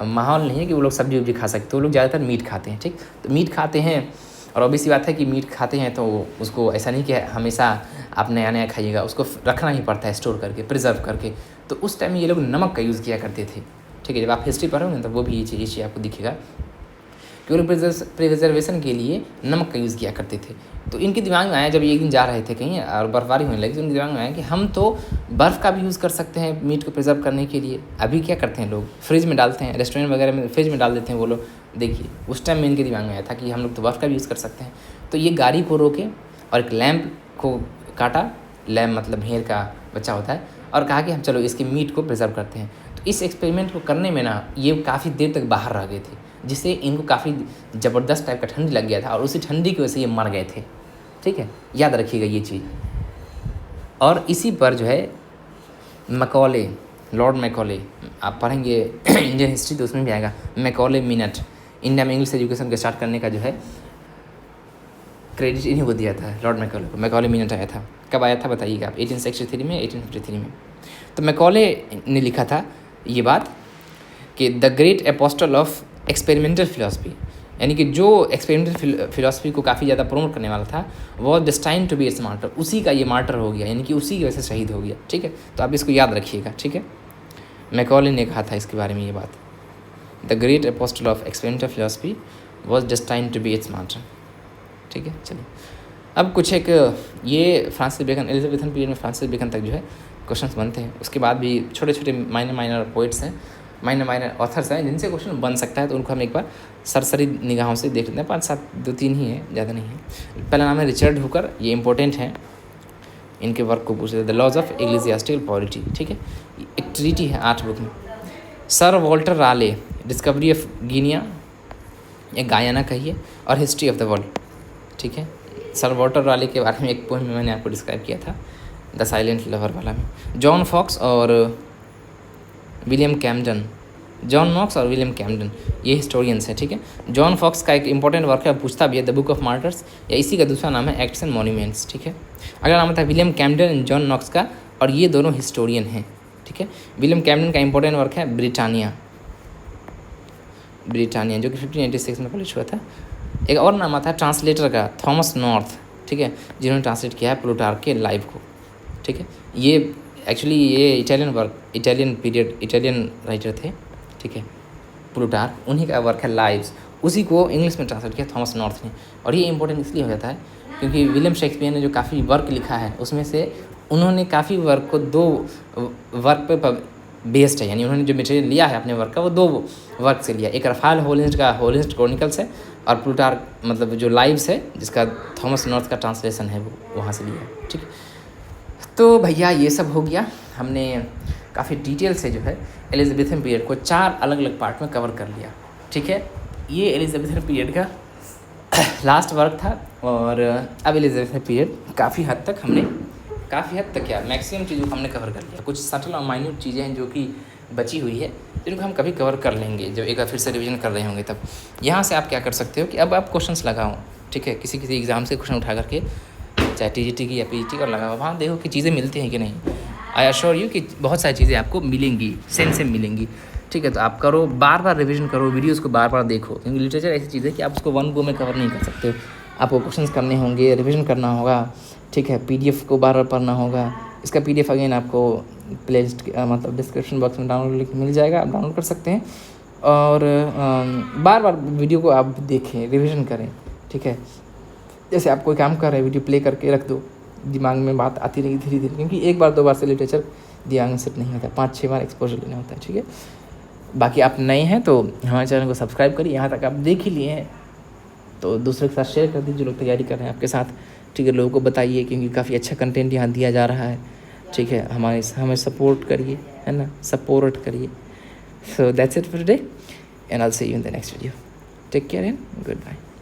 माहौल नहीं है कि वो लोग सब्जी वब्जी खा सकते, वो लोग ज़्यादातर मीट खाते हैं, ठीक। तो मीट खाते हैं, और ऑब्वियस बात है कि मीट खाते हैं तो उसको ऐसा नहीं कि हमेशा आप नया खाइएगा, उसको रखना ही पड़ता है स्टोर करके, प्रिजर्व करके। तो उस टाइम ये लोग नमक का यूज़ किया करते थे, ठीक है। जब आप हिस्ट्री पढ़ोगे तो वो भी ये चीज़ आपको दिखेगा कि वो लोग प्रिजर्वेशन के लिए नमक का यूज़ किया करते थे। तो इनके दिमाग में आया, जब एक दिन जा रहे थे कहीं और बर्फबारी होने लगी, तो इनके दिमाग में आया कि हम तो बर्फ़ का भी यूज़ कर सकते हैं मीट को प्रिजर्व करने के लिए। अभी क्या करते हैं लोग, फ्रिज में डालते हैं, रेस्टोरेंट वगैरह में फ्रिज में डाल देते हैं वो लोग। देखिए उस टाइम में इनके दिमाग में आया था कि हम लोग तो बर्फ़ का भी यूज़ कर सकते हैं। तो ये गाड़ी को रोके और एक लैम्प को काटा, लैम्प मतलब भेड़ का बच्चा होता है, और कहा कि हम चलो इसके मीट को प्रिजर्व करते हैं। तो इस एक्सपेरिमेंट को करने में ना ये काफ़ी देर तक बाहर रह गए थे, जिससे इनको काफ़ी ज़बरदस्त टाइप का ठंडी लग गया था, और उसी ठंडी की वजह से ये मर गए थे, ठीक है। याद रखिएगा ये चीज़। और इसी पर जो है मैकॉले, लॉर्ड मैकॉले, आप पढ़ेंगे इंडियन हिस्ट्री तो उसमें भी आएगा, मैकॉले मिनट, इंडिया में इंग्लिश एजुकेशन के स्टार्ट करने का जो है क्रेडिट इन्हीं को दिया था, लॉर्ड मैकॉले को। मैकॉले मिनट आया था, कब आया था बताइएगा आप, 1863 में, 1853 में। तो मैकॉले ने लिखा था ये बात कि the great apostle of experimental philosophy, यानी कि जो एक्सपेरिमेंटल फिलॉसफी को काफ़ी ज़्यादा प्रमोट करने वाला था, वो destined to be its martyr, उसी का ये मार्टर हो गया, यानी कि उसी की वजह से शहीद हो गया, ठीक है। तो आप इसको याद रखिएगा, ठीक है। मैकॉले ने कहा था इसके बारे में ये बात, the great apostle of experimental philosophy was destined to be its martyr, ठीक है। चलिए अब कुछ एक ये फ्रांसिस बेकन, एलिजाबेथन पीरियड में फ्रांसिस बेकन तक जो है क्वेश्चंस बनते हैं। उसके बाद भी छोटे छोटे माइनर पोइट्स हैं, माइनर ऑथर्स हैं जिनसे क्वेश्चन बन सकता है, तो उनको हम एक बार सरसरी निगाहों से देख लेते हैं। 5-7 2-3 ही है, ज़्यादा नहीं है। पहला नाम है रिचर्ड हुकर, ये इंपॉर्टेंट है, इनके वर्क को पूछते हैं। The laws of ecclesiastical polity, ठीक है, एक ट्रीटी है 8 बुक में। Sir Walter Raleigh, discovery of Guiana या गायाना कहिए, और हिस्ट्री ऑफ द वर्ल्ड, ठीक है। सर वॉल्टर राले के बारे में एक पोएम में मैंने आपको डिस्क्राइब किया था, द साइलेंट लवर वाला में। जॉन फॉक्स और विलियम कैमडन, जॉन नॉक्स और विलियम कैमडन ये हिस्टोरियंस हैं, ठीक है। जॉन फॉक्स का एक इंपॉर्टेंट वर्क है, पूछता भी है, द बुक ऑफ मार्टर्स, या इसी का दूसरा नाम है एक्ट्स एंड मॉन्यूमेंट्स, ठीक है। अगला नाम था William Camden and John Knox का, और ये दोनों हिस्टोरियन हैं, ठीक है। विलियम कैमडन का इंपॉर्टेंट वर्क है ब्रिटानिया, जो कि 1586 में पब्लिश हुआ था। एक और नाम आता है ट्रांसलेटर का, थॉमस नॉर्थ, ठीक है, जिन्होंने ट्रांसलेट किया है प्लूटार्क के लाइफ को, ठीक है। ये एक्चुअली ये इटालियन राइटर थे, ठीक है, प्लूटार्क, उन्हीं का वर्क है लाइव्स, उसी को इंग्लिश में ट्रांसलेट किया थॉमस नॉर्थ ने। और ये इंपॉर्टेंट इसलिए हो जाता है क्योंकि विलियम शेक्सपियर ने जो काफ़ी वर्क लिखा है उसमें से उन्होंने काफ़ी वर्क को 2 वर्क पे बेस्ड है, यानी उन्होंने जो मटेरियल लिया है अपने वर्क का वो 2 वर्क से लिया। एक रफाल होलिस्ट का होलिस्ट क्रॉनिकल्स है, और प्लूटार्क मतलब जो लाइव्स है जिसका थॉमस नॉर्थ का ट्रांसलेशन है वो वहाँ से लिया है, ठीक है। तो भैया ये सब हो गया, हमने काफ़ी डिटेल से जो है एलिजाबेथन पीरियड को 4 अलग अलग पार्ट में कवर कर लिया, ठीक है। ये एलिजाबेथन पीरियड का लास्ट वर्क था, और अब एलिजाबेथन पीरियड काफ़ी हद तक क्या मैक्सिमम चीज़ों को हमने कवर कर लिया। कुछ सटल और माइन्यूट चीज़ें हैं जो कि बची हुई है, जिनको हम कभी कवर कर लेंगे जब एक बार फिर से रिवीजन कर रहे होंगे तब। यहाँ से आप क्या कर सकते हो कि अब आप क्वेश्चंस लगाओ, ठीक है, किसी एग्ज़ाम से क्वेश्चन उठा करके, चाहे TGT की या PGT का लगाओ, वहाँ देखो कि चीज़ें मिलती हैं कि नहीं। आई एश्योर यू कि बहुत सारी चीज़ें आपको मिलेंगी, सेम मिलेंगी, ठीक है। तो आप करो, बार रिवीजन करो, वीडियोज़ को बार देखो, क्योंकि लिटरेचर ऐसी चीज़ है कि आप उसको 1 गो में कवर नहीं कर सकते हो। आपको क्वेश्चंस करने होंगे, रिवीजन करना होगा, ठीक है। PDF को बार पढ़ना होगा। इसका PDF अगेन आपको प्लेलिस्ट मतलब डिस्क्रिप्शन बॉक्स में डाउनलोड मिल जाएगा, आप डाउनलोड कर सकते हैं। और बार वीडियो को आप देखें, रिवीजन करें, ठीक है। जैसे आप कोई काम कर रहे हैं, वीडियो प्ले करके रख दो, दिमाग में बात आती रहेगी धीरे-धीरे, क्योंकि 1 बार 2 बार से लिटरेचर दिमाग में सेट नहीं होता, 5-6 बार एक्सपोजर लेना होता है, ठीक है। बाकी आप नए हैं तो हमारे चैनल को सब्सक्राइब करिए, यहाँ तक आप देख ही लिए हैं तो दूसरे के साथ शेयर कर दीजिए, जो लोग तैयारी कर रहे हैं आपके साथ, ठीक है। लोगों को बताइए, क्योंकि काफ़ी अच्छा कंटेंट यहाँ दिया जा रहा है, ठीक है। हमें सपोर्ट करिए, है ना, सपोर्ट करिए। So that's it for today, and I will see you in the next video. Take care and good bye.